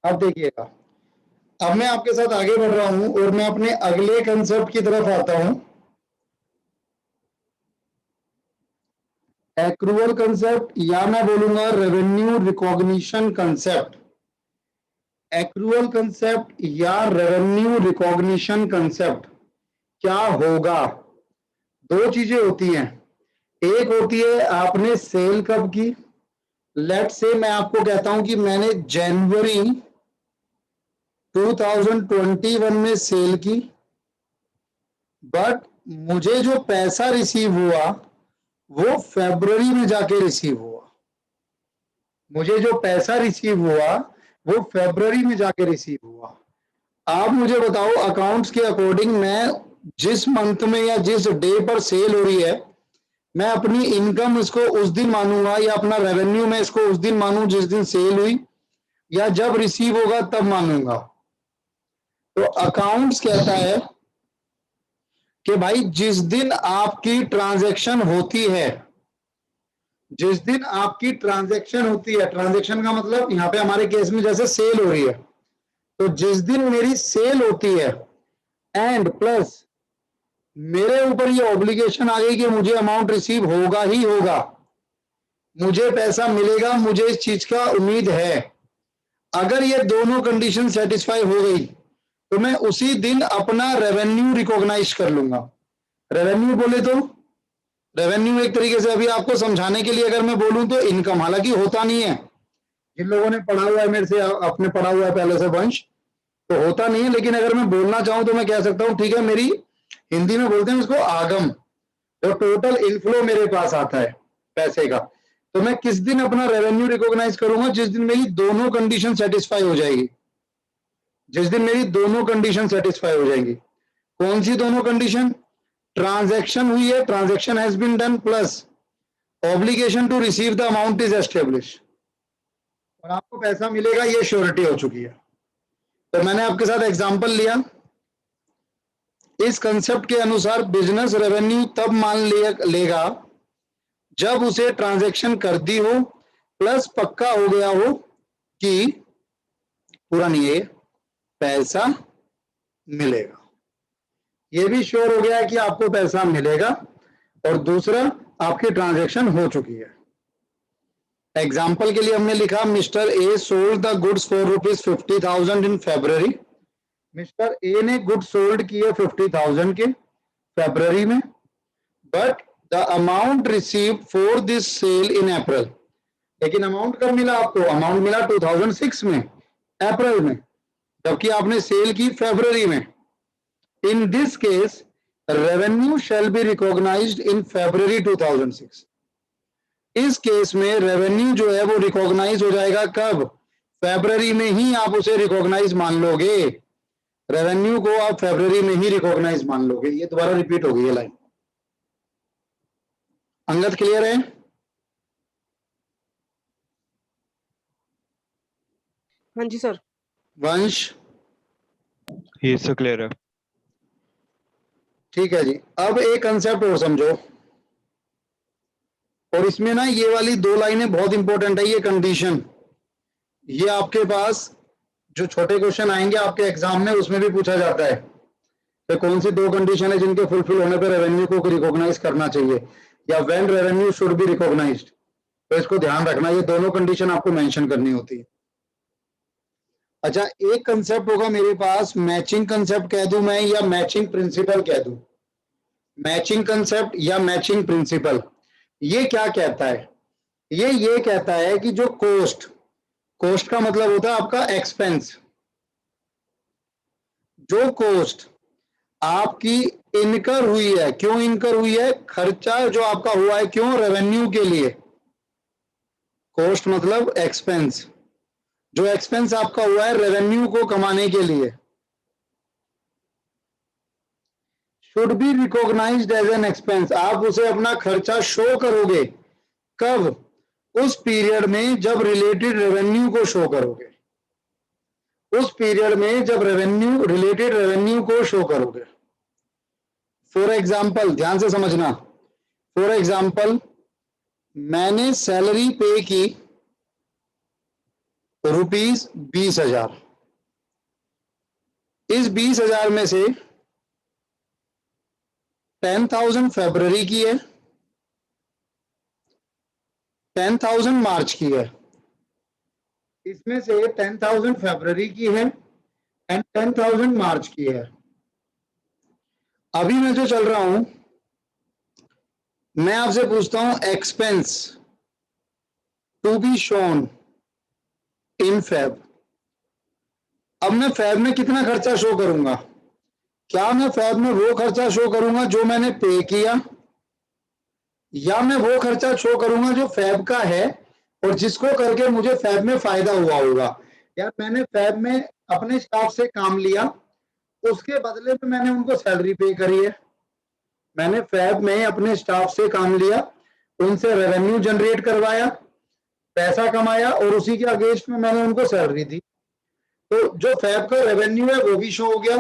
अब देखिएगा, अब मैं आपके साथ आगे बढ़ रहा हूं और मैं अपने अगले कंसेप्ट की तरफ आता हूं, एक्रूअल कंसेप्ट या मैं बोलूंगा revenue recognition concept. Accrual concept या रेवेन्यू रिकॉग्निशन कंसेप्ट क्या होगा? दो चीजें होती हैं, एक होती है आपने सेल कब की। लेट से मैं आपको कहता हूं कि मैंने जनवरी 2021 में सेल की, बट मुझे जो पैसा रिसीव हुआ वो फरवरी में जाके रिसीव हुआ। मुझे जो पैसा रिसीव हुआ वो फरवरी में जाके रिसीव हुआ। आप मुझे बताओ, अकाउंट्स के अकॉर्डिंग मैं जिस मंथ में या जिस डे पर सेल हो रही है, मैं अपनी इनकम इसको उस दिन मानूंगा या अपना रेवेन्यू मैं इसको उस दिन मानूं जिस दिन सेल हुई, या जब रिसीव होगा तब मानूंगा? तो अकाउंट्स कहता है कि भाई जिस दिन आपकी ट्रांजैक्शन होती है, जिस दिन आपकी ट्रांजैक्शन होती है, ट्रांजैक्शन का मतलब यहां पे हमारे केस में जैसे सेल हो रही है, तो जिस दिन मेरी सेल होती है एंड प्लस मेरे ऊपर ये ऑब्लिगेशन आ गई कि मुझे अमाउंट रिसीव होगा ही होगा, मुझे पैसा मिलेगा, मुझे इस चीज का उम्मीद है, अगर ये दोनों कंडीशन सेटिस्फाई हो गई तो मैं उसी दिन अपना रेवेन्यू रिकॉग्नाइज कर लूंगा। रेवेन्यू बोले तो रेवेन्यू एक तरीके से अभी आपको समझाने के लिए अगर मैं बोलूं तो इनकम, हालांकि होता नहीं है, जिन लोगों ने पढ़ा हुआ है मेरे से, आपने पढ़ा हुआ है पहले से वंश, तो होता नहीं है, लेकिन अगर मैं बोलना चाहूं तो मैं कह सकता हूं ठीक है, मेरी हिंदी में बोलते हैं उसको आगम, जो टोटल इनफ्लो मेरे पास आता है पैसे का, तो मैं किस दिन अपना रेवेन्यू रिकॉग्नाइज करूंगा? जिस दिन मेरी दोनों कंडीशन सेटिस्फाई हो जाएगी, जिस दिन मेरी दोनों कंडीशन सेटिस्फाई हो जाएंगी। कौन सी दोनों कंडीशन? ट्रांजैक्शन हुई है, transaction has been done, plus obligation to receive the amount is establish, और आपको पैसा मिलेगा ये श्योरिटी हो चुकी है। तो मैंने आपके साथ एग्जांपल लिया, इस कंसेप्ट के अनुसार बिजनेस रेवेन्यू तब मान लेगा जब उसे ट्रांजैक्शन कर दी हो, प्लस पक्का हो गया हो कि पूरा नहीं है, पैसा मिलेगा, ये भी श्योर हो गया है कि आपको पैसा मिलेगा, और दूसरा आपकी ट्रांजैक्शन हो चुकी है। एग्जाम्पल के लिए हमने लिखा mister A sold the goods for ₹50,000 in February. Mister A ने गुड सोल्ड किए 50,000 के फेब्रुवरी में, but the amount receive for this sale in April. लेकिन अमाउंट कब मिला आपको? अमाउंट मिला 2006 में, अप्रैल में, जबकि आपने सेल की फरवरी में। In this case revenue shall be recognized in February 2006। इस केस में रेवेन्यू जो है वो रिकॉग्नाइज हो जाएगा कब? फरवरी में ही आप उसे रिकॉग्नाइज मान लोगे, रेवेन्यू को आप फरवरी में ही रिकॉग्नाइज मान लोगे। ये दोबारा रिपीट हो गई है लाइन। अंगद क्लियर है? हाँ जी सर। वंश? ये सब क्लियर है। ठीक है जी। अब एक कंसेप्ट और समझो, और इसमें ना ये वाली दो लाइनें बहुत इंपॉर्टेंट है। ये कंडीशन, ये आपके पास जो छोटे क्वेश्चन आएंगे आपके एग्जाम में उसमें भी पूछा जाता है कि कौन सी दो कंडीशन है जिनके फुलफिल होने पर रेवेन्यू को रिकॉग्नाइज करना चाहिए, या when revenue should be recognised. तो इसको ध्यान रखना, ये दोनों कंडीशन आपको मेंशन करनी होती है। अच्छा, एक कंसेप्ट होगा मेरे पास, मैचिंग कंसेप्ट कह दूं मैं या मैचिंग प्रिंसिपल कह दूं? मैचिंग कंसेप्ट या मैचिंग प्रिंसिपल, ये क्या कहता है? ये कहता है कि जो कॉस्ट, कॉस्ट का मतलब होता है आपका एक्सपेंस, जो कॉस्ट आपकी इनकर हुई है, क्यों इनकर हुई है? खर्चा जो आपका हुआ है, क्यों? रेवेन्यू के लिए। कॉस्ट मतलब एक्सपेंस, जो एक्सपेंस आपका हुआ है रेवेन्यू को कमाने के लिए, should be recognised as an expense. आप उसे अपना खर्चा शो करोगे कब? उस पीरियड में जब रिलेटेड रेवेन्यू को शो करोगे, उस पीरियड में जब रेवेन्यू, रिलेटेड रेवेन्यू को शो करोगे। फॉर एग्जाम्पल, ध्यान से समझना, फॉर एग्जाम्पल मैंने सैलरी पे की रुपीज 20,000। इस 20,000 में से 10,000 फरवरी की है, 10,000 मार्च की है। इसमें से 10,000 फरवरी की है एंड 10,000 मार्च की है। अभी मैं जो चल रहा हूं, मैं आपसे पूछता हूं expense to be shown in Feb. अब मैं फेब में कितना खर्चा शो करूंगा? क्या मैं फेब में वो खर्चा शो करूंगा जो मैंने पे किया, या मैं वो खर्चा शो करूंगा जो फेब का है और जिसको करके मुझे फेब में फायदा हुआ होगा? यार मैंने फेब में अपने स्टाफ से काम लिया, उसके बदले में मैंने उनको सैलरी पे करी है। मैंने फेब में अपने स्टाफ से काम लिया, उनसे रेवेन्यू जनरेट करवाया, पैसा कमाया और उसी के अगेंस्ट में मैंने उनको सैलरी दी। तो जो फेब का रेवेन्यू है वो भी शो हो गया,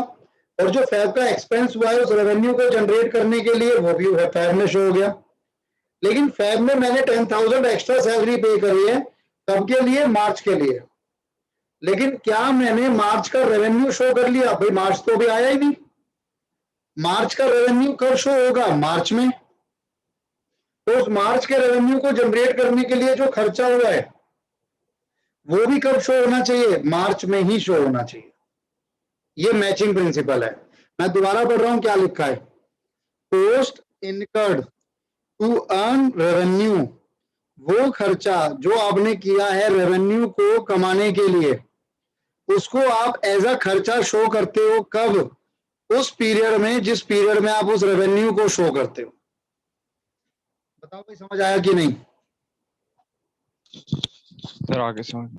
और जो फेब का एक्सपेंस हुआ है उस रेवेन्यू को जनरेट करने के लिए वो भी फेब में शो हो गया। लेकिन फेब में मैंने 10,000 एक्स्ट्रा सैलरी पे करी है, कब के लिए? मार्च के लिए। लेकिन क्या मैंने मार्च का रेवेन्यू शो कर लिया? भाई मार्च तो अभी आया ही नहीं। मार्च का रेवेन्यू कब शो होगा? मार्च में। तो उस मार्च के रेवेन्यू को जनरेट करने के लिए जो खर्चा हुआ है वो भी कब शो होना चाहिए? मार्च में ही शो होना चाहिए। ये मैचिंग प्रिंसिपल है। मैं दोबारा पढ़ रहा हूं क्या लिखा है। Cost incurred to earn revenue, वो खर्चा जो आपने किया है रेवेन्यू को कमाने के लिए, उसको आप एज अ खर्चा शो करते हो कब? उस पीरियड में जिस पीरियड में आप उस रेवेन्यू को शो करते हो। बताओ भाई समझ आया कि नहीं? सर आगे समझ।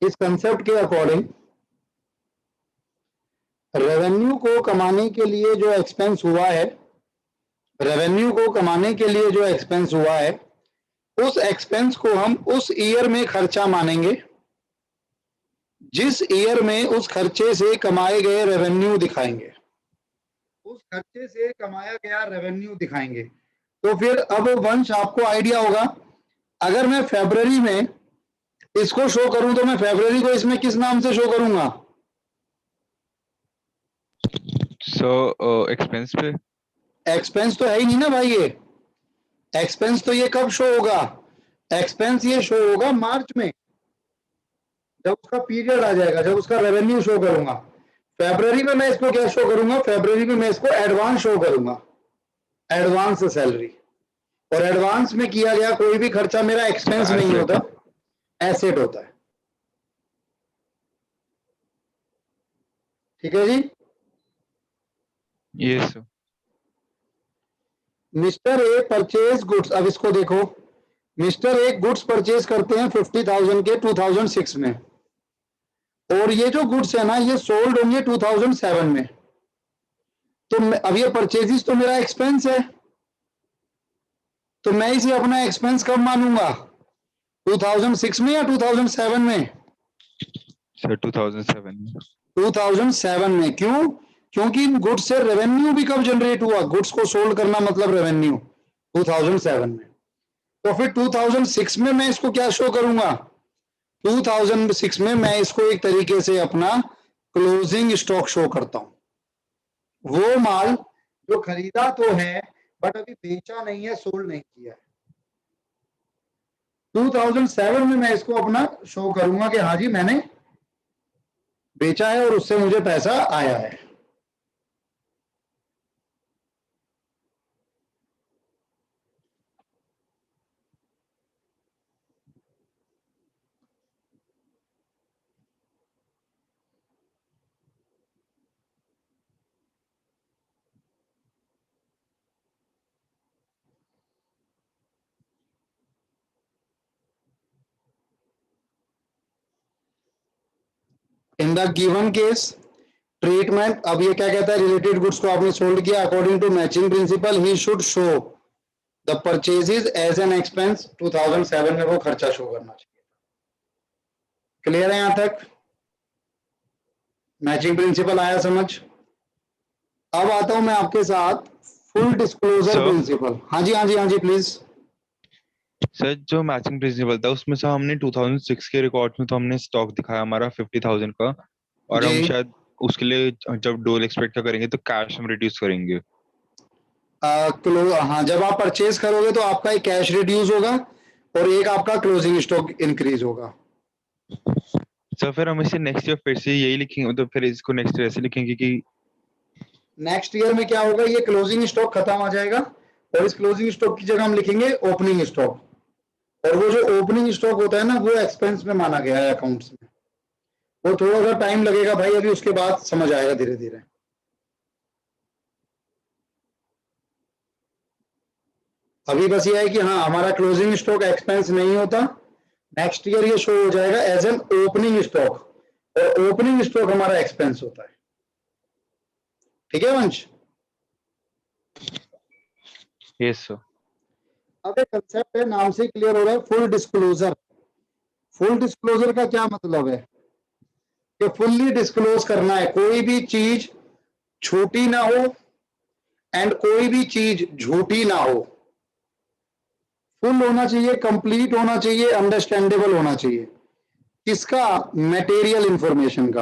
इस कंसेप्ट के अकॉर्डिंग रेवेन्यू को कमाने के लिए जो एक्सपेंस हुआ है, रेवेन्यू को कमाने के लिए जो एक्सपेंस हुआ है, उस एक्सपेंस को हम उस ईयर में खर्चा मानेंगे जिस ईयर में उस खर्चे से कमाए गए रेवेन्यू दिखाएंगे। उस खर्चे से कमाया गया रेवेन्यू दिखाएंगे। तो फिर अब वंश आपको आइडिया होगा, अगर मैं फरवरी में इसको शो करूं तो मैं फरवरी को इसमें किस नाम से शो करूंगा? सो एक्सपेंस पे। एक्सपेंस तो है ही नहीं ना भाई। ये एक्सपेंस तो ये कब शो होगा? एक्सपेंस ये शो होगा मार्च में, जब उसका पीरियड आ जाएगा, जब उसका रेवेन्यू शो करूंगा। फरवरी में मैं इसको क्या शो करूंगा? फरवरी में मैं इसको एडवांस शो करूंगा, एडवांस सैलरी। और एडवांस में किया गया कोई भी खर्चा मेरा एक्सपेंस नहीं होता, एसेट होता है। ठीक है जी। Yes sir. Mister A purchase goods, अब इसको देखो, मिस्टर ए गुड्स परचेज करते हैं 50,000 के 2006 में, और ये जो गुड्स है ना ये सोल्ड होंगे 2007 में। तो अब ये परचेजेस तो मेरा एक्सपेंस है, तो मैं इसे अपना एक्सपेंस कब मानूंगा? 2006 में या 2007 में? सर 2007 में। 2007 में। क्यों? क्योंकि इन गुड्स से रेवेन्यू भी कब जनरेट हुआ? गुड्स को सोल्ड करना मतलब रेवेन्यू 2007 में। तो फिर 2006 में मैं इसको क्या शो करूंगा? 2006 में मैं इसको एक तरीके से अपना क्लोजिंग स्टॉक शो करता हूं, वो माल जो खरीदा तो है बट अभी बेचा नहीं है, सोल्ड नहीं किया है। 2007 में मैं इसको अपना शो करूंगा कि हाँ जी मैंने बेचा है और उससे मुझे पैसा आया है। In the given case treatment, अब ये क्या कहता है? रिलेटेड गुड्स को आपने सोल्ड किया, according to matching principle he should show the purchases as an expense. 2007 में वो खर्चा शो करना चाहिए। क्लियर है यहां तक? मैचिंग प्रिंसिपल आया समझ? अब आता हूं मैं आपके साथ फुल डिस्क्लोजर So- प्रिंसिपल। हाँ जी हाँ जी हाँ जी प्लीज। सर जो मैचिंग प्रिंसिपल था उसमें से हमने 2006 के रिकॉर्ड में तो हमने स्टॉक दिखाया हमारा 50,000 का, और हम जी। शायद उसके लिए जब डोल एक्सपेक्ट का करेंगे तो कैश हम रिड्यूस करेंगे। हाँ, जब आप परचेज करोगे तो आपका एक कैश रिड्यूस होगा और एक आपका क्लोजिंग स्टॉक इंक्रीज होगा। सर फिर हम इसे नेक्स्ट ईयर फिर से यही लिखेंगे, तो फिर इसको नेक्स्ट ईयर ऐसे लिखेंगे कि नेक्स्ट ईयर में क्या होगा, ये क्लोजिंग स्टॉक खत्म आ जाएगा और इस क्लोजिंग स्टॉक की जगह हम लिखेंगे ओपनिंग स्टॉक, और वो जो ओपनिंग स्टॉक होता है ना वो एक्सपेंस में माना गया है अकाउंट्स में। वो थोड़ा सा टाइम लगेगा भाई, अभी उसके बाद समझ आएगा धीरे धीरे। अभी बस ये है कि हाँ हमारा क्लोजिंग स्टॉक एक्सपेंस नहीं होता, नेक्स्ट ईयर ये शो हो जाएगा एज एन ओपनिंग स्टॉक, और ओपनिंग स्टॉक हमारा एक्सपेंस होता है। ठीक है वंश? Yes sir. अब एक कंसेप्ट है, नाम से क्लियर हो रहा है, फुल डिस्क्लोजर। फुल डिस्क्लोजर का क्या मतलब है कि फुल्ली डिस्क्लोज करना है, कोई भी चीज छोटी ना हो एंड कोई भी चीज झूठी ना हो। फुल होना चाहिए, कंप्लीट होना चाहिए, अंडरस्टैंडेबल होना चाहिए। किसका? मटेरियल इंफॉर्मेशन का।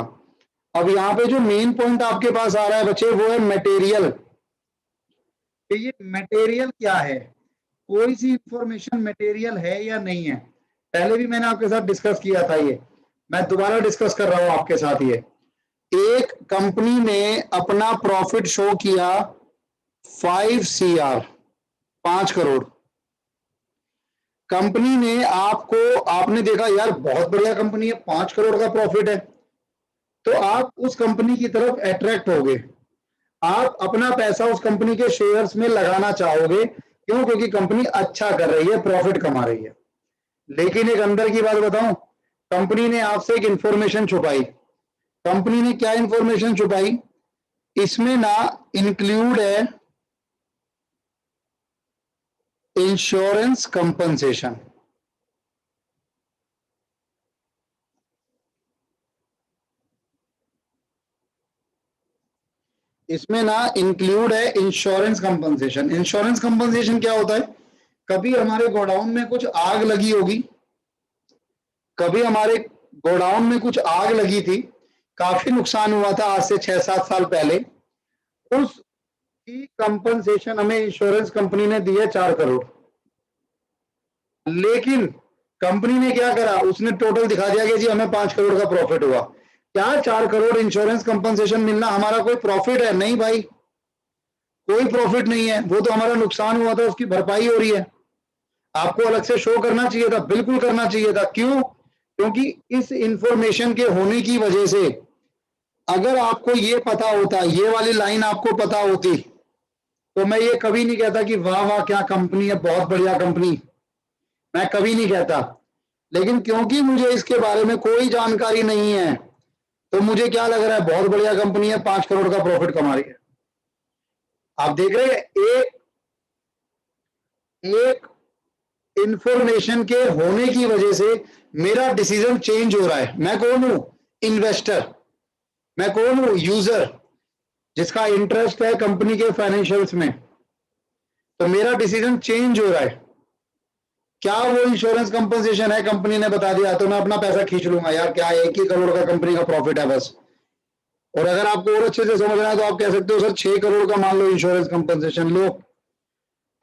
अब यहां पे जो मेन पॉइंट आपके पास आ रहा है बच्चे वो है मटेरियल। ये मटेरियल क्या है, कोई सी इंफॉर्मेशन मटेरियल है या नहीं है। पहले भी मैंने आपके साथ डिस्कस किया था, ये मैं दोबारा डिस्कस कर रहा हूं आपके साथ। ये एक कंपनी ने अपना प्रॉफिट शो किया 5 CR, 5 करोड़। कंपनी ने आपने देखा यार बहुत बढ़िया कंपनी है, 5 करोड़ का प्रॉफिट है, तो आप उस कंपनी की तरफ अट्रैक्ट होगे, आप अपना पैसा उस कंपनी के शेयर्स में लगाना चाहोगे। क्यों? क्योंकि कंपनी अच्छा कर रही है, प्रॉफिट कमा रही है। लेकिन एक अंदर की बात बताऊं, कंपनी ने आपसे एक इंफॉर्मेशन छुपाई। कंपनी ने क्या इंफॉर्मेशन छुपाई? इसमें ना इंक्लूड है इंश्योरेंस कंपनसेशन। इसमें ना इंक्लूड है इंश्योरेंस कंपनसेशन। इंश्योरेंस कंपनसेशन क्या होता है? कभी हमारे गोडाउन में कुछ आग लगी होगी, कभी हमारे गोडाउन में कुछ आग लगी थी, काफी नुकसान हुआ था आज से 6-7 साल पहले, उसकी कंपनसेशन हमें इंश्योरेंस कंपनी ने दी है 4 करोड़। लेकिन कंपनी ने क्या करा, उसने टोटल दिखा दिया कि जी हमें 5 करोड़ का प्रॉफिट हुआ। क्या 4 करोड़ इंश्योरेंस कंपनसेशन मिलना हमारा कोई प्रॉफिट है? नहीं भाई, कोई प्रॉफिट नहीं है, वो तो हमारा नुकसान हुआ था उसकी भरपाई हो रही है। आपको अलग से शो करना चाहिए था, बिल्कुल करना चाहिए था। क्यों? क्योंकि इस इंफॉर्मेशन के होने की वजह से अगर आपको ये पता होता, ये वाली लाइन आपको पता होती, तो मैं ये कभी नहीं कहता कि वाह वाह क्या कंपनी है, बहुत बढ़िया कंपनी, मैं कभी नहीं कहता। लेकिन क्योंकि मुझे इसके बारे में कोई जानकारी नहीं है, तो मुझे क्या लग रहा है, बहुत बढ़िया कंपनी है, 5 करोड़ का प्रॉफिट कमा रही है। आप देख रहे हैं, एक इंफॉर्मेशन के होने की वजह से मेरा डिसीजन चेंज हो रहा है। मैं कौन हूं? इन्वेस्टर। मैं कौन हूं? यूजर, जिसका इंटरेस्ट है कंपनी के फाइनेंशियल्स में। तो मेरा डिसीजन चेंज हो रहा है। क्या वो इंश्योरेंस कंपनसेशन है? कंपनी ने बता दिया तो मैं अपना पैसा खींच लूंगा, यार क्या 1 ही करोड़ का कंपनी का प्रॉफिट है बस। और अगर आपको और अच्छे से समझना है तो आप कह सकते हो सर 6 करोड़ का मान लो इंश्योरेंस कंपनसेशन लो।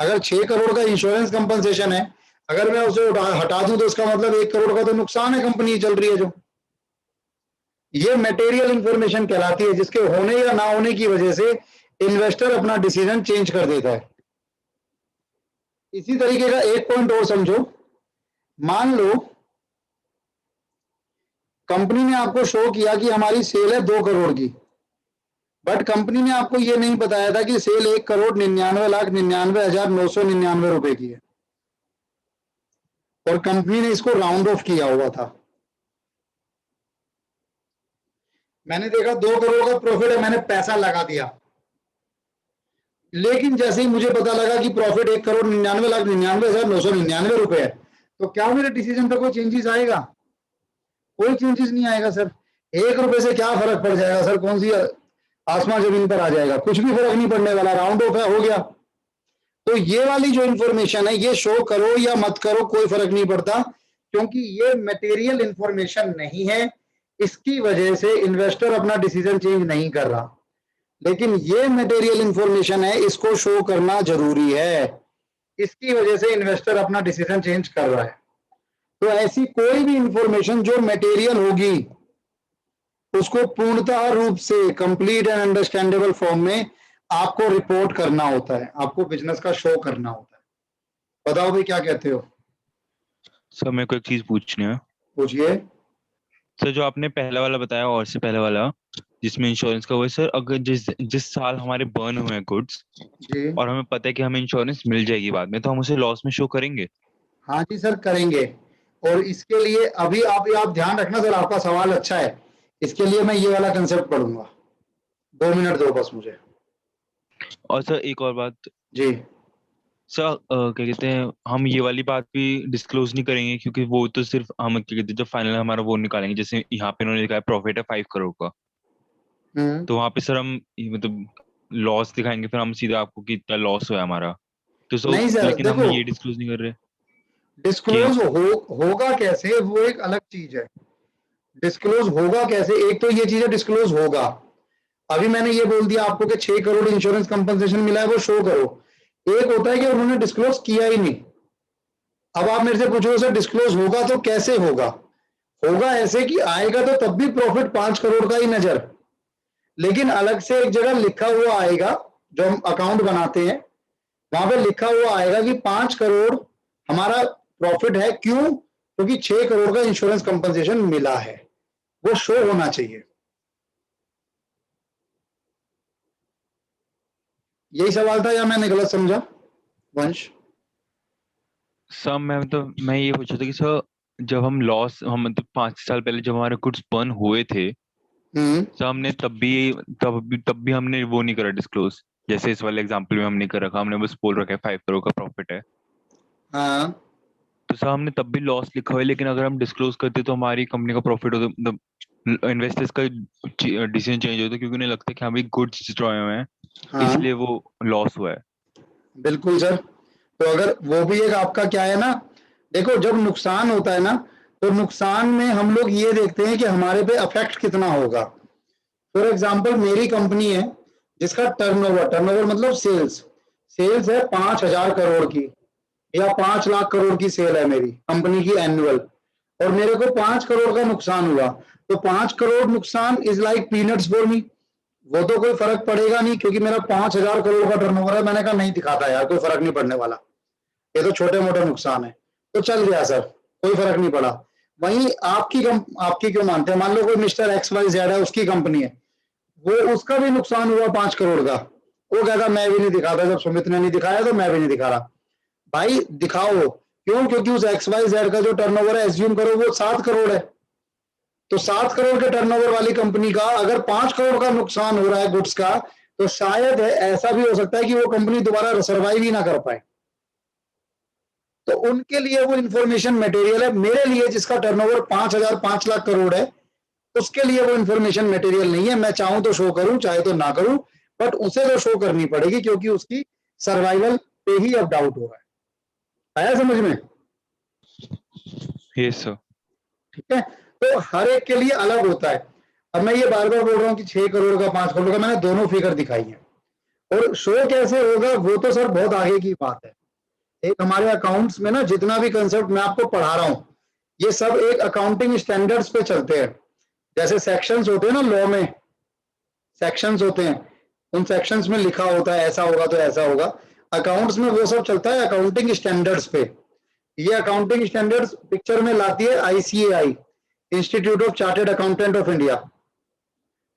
अगर 6 करोड़ का इंश्योरेंस कंपनसेशन है, अगर मैं उसे हटा दूं तो इसका मतलब 1 करोड़ का तो नुकसान है कंपनी चल रही है जो। ये मटेरियल इंफॉर्मेशन कहलाती है, जिसके होने या ना होने की वजह से इन्वेस्टर अपना डिसीजन चेंज कर देता है। इसी तरीके का एक पॉइंट और समझो। मान लो कंपनी ने आपको शो किया कि हमारी सेल है 2 करोड़ की, बट कंपनी ने आपको यह नहीं बताया था कि सेल 1,99,99,999 रुपए की है, और कंपनी ने इसको राउंड ऑफ किया हुआ था। मैंने देखा 2 करोड़ का प्रॉफिट है, मैंने पैसा लगा दिया, लेकिन जैसे ही मुझे पता लगा कि प्रॉफिट 1,99,99,999 रुपए है, तो क्या मेरे डिसीजन पर कोई चेंजेस आएगा? कोई चेंजेस नहीं आएगा सर। 1 रुपए से क्या फर्क पड़ जाएगा सर, कौन सी आसमान जमीन पर आ जाएगा? कुछ भी फर्क नहीं पड़ने वाला, राउंड ऑफ है, हो गया। तो ये वाली जो इंफॉर्मेशन है ये शो करो या मत करो कोई फर्क नहीं पड़ता, क्योंकि ये मटेरियल इंफॉर्मेशन नहीं है। इसकी वजह से इन्वेस्टर अपना डिसीजन चेंज नहीं कर रहा, लेकिन ये मटेरियल इंफॉर्मेशन है, इसको शो करना जरूरी है। इसकी वजह से इन्वेस्टर अपना डिसीजन चेंज कर रहा है। तो ऐसी कोई भी इंफॉर्मेशन जो मटेरियल होगी उसको पूर्णतः रूप से कंप्लीट एंड अंडरस्टैंडेबल फॉर्म में आपको रिपोर्ट करना होता है, आपको बिजनेस का शो करना होता है। बताओ भाई क्या कहते हो? सर मेरे को एक चीज पूछनी है। पूछिए। सर जो आपने पहला वाला बताया और से पहले वाला जिसमें इंश्योरेंस का हुआ है, सर अगर जिस साल हमारे बर्न हुए हैं गुड्स जी और हमें पता है कि हमें इंश्योरेंस मिल जाएगी बाद में, तो हम उसे लॉस में शो करेंगे? हाँ जी सर, करेंगे। और इसके लिए अभी आप ध्यान रखना सर, आपका सवाल अच्छा है। इसके लिए मैं ये वाला कंसेप्ट पढ़ूंगा, 2 मिनट दो बस मुझे। और सर एक और बात जी सर, क्या कहते हैं, हम ये वाली बात भी डिस्क्लोज नहीं करेंगे क्योंकि वो तो सिर्फ हम क्या कहते हैं जब फाइनल हमारा वो निकालेंगे, जैसे यहाँ पे उन्होंने लिखा है प्रॉफिट है 5 करोड़ का, तो वहां पे सर हम मतलब लॉस दिखाएंगे, फिर हम सीधा आपको कि इतना लॉस हुआ है हमारा, तो सर नहीं सर, लेकिन हम देखो ये डिस्क्लोज नहीं कर रहे कि डिस्क्लोज होगा कैसे, वो एक अलग चीज है। डिस्क्लोज होगा कैसे, एक तो ये चीज है डिस्क्लोज होगा। अभी मैंने ये बोल दिया आपको कि 6 करोड़ इंश्योरेंस कंपनसेशन मिला है, वो शो करो। एक होता है कि उन्होंने डिस्क्लोज किया ही नहीं। अब आप मेरे से पूछो सर डिस्क्लोज होगा तो कैसे होगा? होगा ऐसे कि आएगा तो तब भी प्रॉफिट 5 करोड़ का ही नजर, लेकिन अलग से एक जगह लिखा हुआ आएगा, जो हम अकाउंट बनाते हैं वहां पे लिखा हुआ आएगा कि 5 करोड़ हमारा प्रॉफिट है। क्यों? क्योंकि 6 करोड़ का इंश्योरेंस कंपनसेशन मिला है, वो शो होना चाहिए। यही सवाल था या मैंने गलत समझा वंश? सर मैं ये पूछ रहा था कि सर जब हम लॉस, हम मतलब 5 साल पहले जब हमारे गुड्स बर्न हुए थे, सर हमने तब भी हमने वो नहीं करा डिस्क्लोज, जैसे इस वाले एग्जांपल में हम नहीं कर रखा, हमने बस बोल रखा है 5 करोड़ का प्रॉफिट है, हाँ तो सर हमने तब भी लॉस लिखा हुआ है, लेकिन अगर हम डिस्क्लोज करते तो हमारी कंपनी का प्रॉफिट होता, मतलब इन्वेस्टर्स का डिसीजन चेंज होता क्योंकि उन्हें लगता है कि हाँ भाई गुड्स डिस्ट्रॉय हुए हैं, हाँ इसलिए वो लॉस हुआ है। बिल्कुल सर। तो अगर वो भी एक आपका क्या है ना, देखो जब नुकसान होता है ना, तो नुकसान में हम लोग ये देखते हैं कि हमारे पे अफेक्ट कितना होगा। फॉर एग्जाम्पल मेरी कंपनी है जिसका टर्नओवर मतलब सेल्स है 5,000 करोड़ की या 5 लाख करोड़ की सेल है मेरी कंपनी की एनुअल, और मेरे को 5 करोड़ का नुकसान हुआ, तो 5 करोड़ नुकसान is like peanuts for me. वो तो कोई फर्क पड़ेगा नहीं क्योंकि मेरा 5,000 करोड़ का टर्नओवर है। मैंने कहा नहीं दिखाता यार, कोई फर्क नहीं पड़ने वाला, ये तो छोटे मोटे नुकसान है, तो चल गया सर, कोई फर्क नहीं पड़ा। वहीं आपकी क्यों मानते हैं, मान लो कोई मिस्टर XYZ है, उसकी कंपनी है, वो उसका भी नुकसान हुआ 5 करोड़ का, वो कहता मैं भी नहीं दिखाता, जब सुमित ने नहीं दिखाया तो मैं भी नहीं दिखा रहा। भाई दिखाओ, क्यों? क्योंकि उस XYZ का जो टर्नओवर है, एज्यूम करो वो 7 करोड़ है, तो 7 करोड़ के टर्नओवर वाली कंपनी का अगर 5 करोड़ का नुकसान हो रहा है गुड्स का, तो शायद ऐसा भी हो सकता है कि वो कंपनी दोबारा सर्वाइव ही ना कर पाए। तो उनके लिए वो इंफॉर्मेशन मटेरियल है। मेरे लिए जिसका टर्नओवर 5 लाख करोड़ है, उसके लिए वो इंफॉर्मेशन मटेरियल नहीं है। मैं चाहूं तो शो करूं, चाहे तो ना करूं, बट उसे तो शो करनी पड़ेगी क्योंकि उसकी सर्वाइवल पे ही अब डाउट हो रहा है। आया समझ में? Yes sir. ठीक है, तो हर एक के लिए अलग होता है। अब मैं ये बार बार बोल रहा हूँ कि 6 करोड़ का 5 करोड़ का, मैंने दोनों फिगर दिखाई है। और शो कैसे होगा वो तो सर बहुत आगे की बात है। एक हमारे अकाउंट्स में ना जितना भी कंसेप्ट मैं आपको पढ़ा रहा हूँ, ये सब एक अकाउंटिंग स्टैंडर्ड्स पे चलते हैं। जैसे सेक्शंस होते हैं ना, लॉ में सेक्शंस होते हैं, उन सेक्शंस में लिखा होता है ऐसा होगा तो ऐसा होगा। अकाउंट्स में वो सब चलता है अकाउंटिंग स्टैंडर्ड्स पे। ये अकाउंटिंग स्टैंडर्ड्स पिक्चर में लाती है ICAI, institute of chartered accountant of India.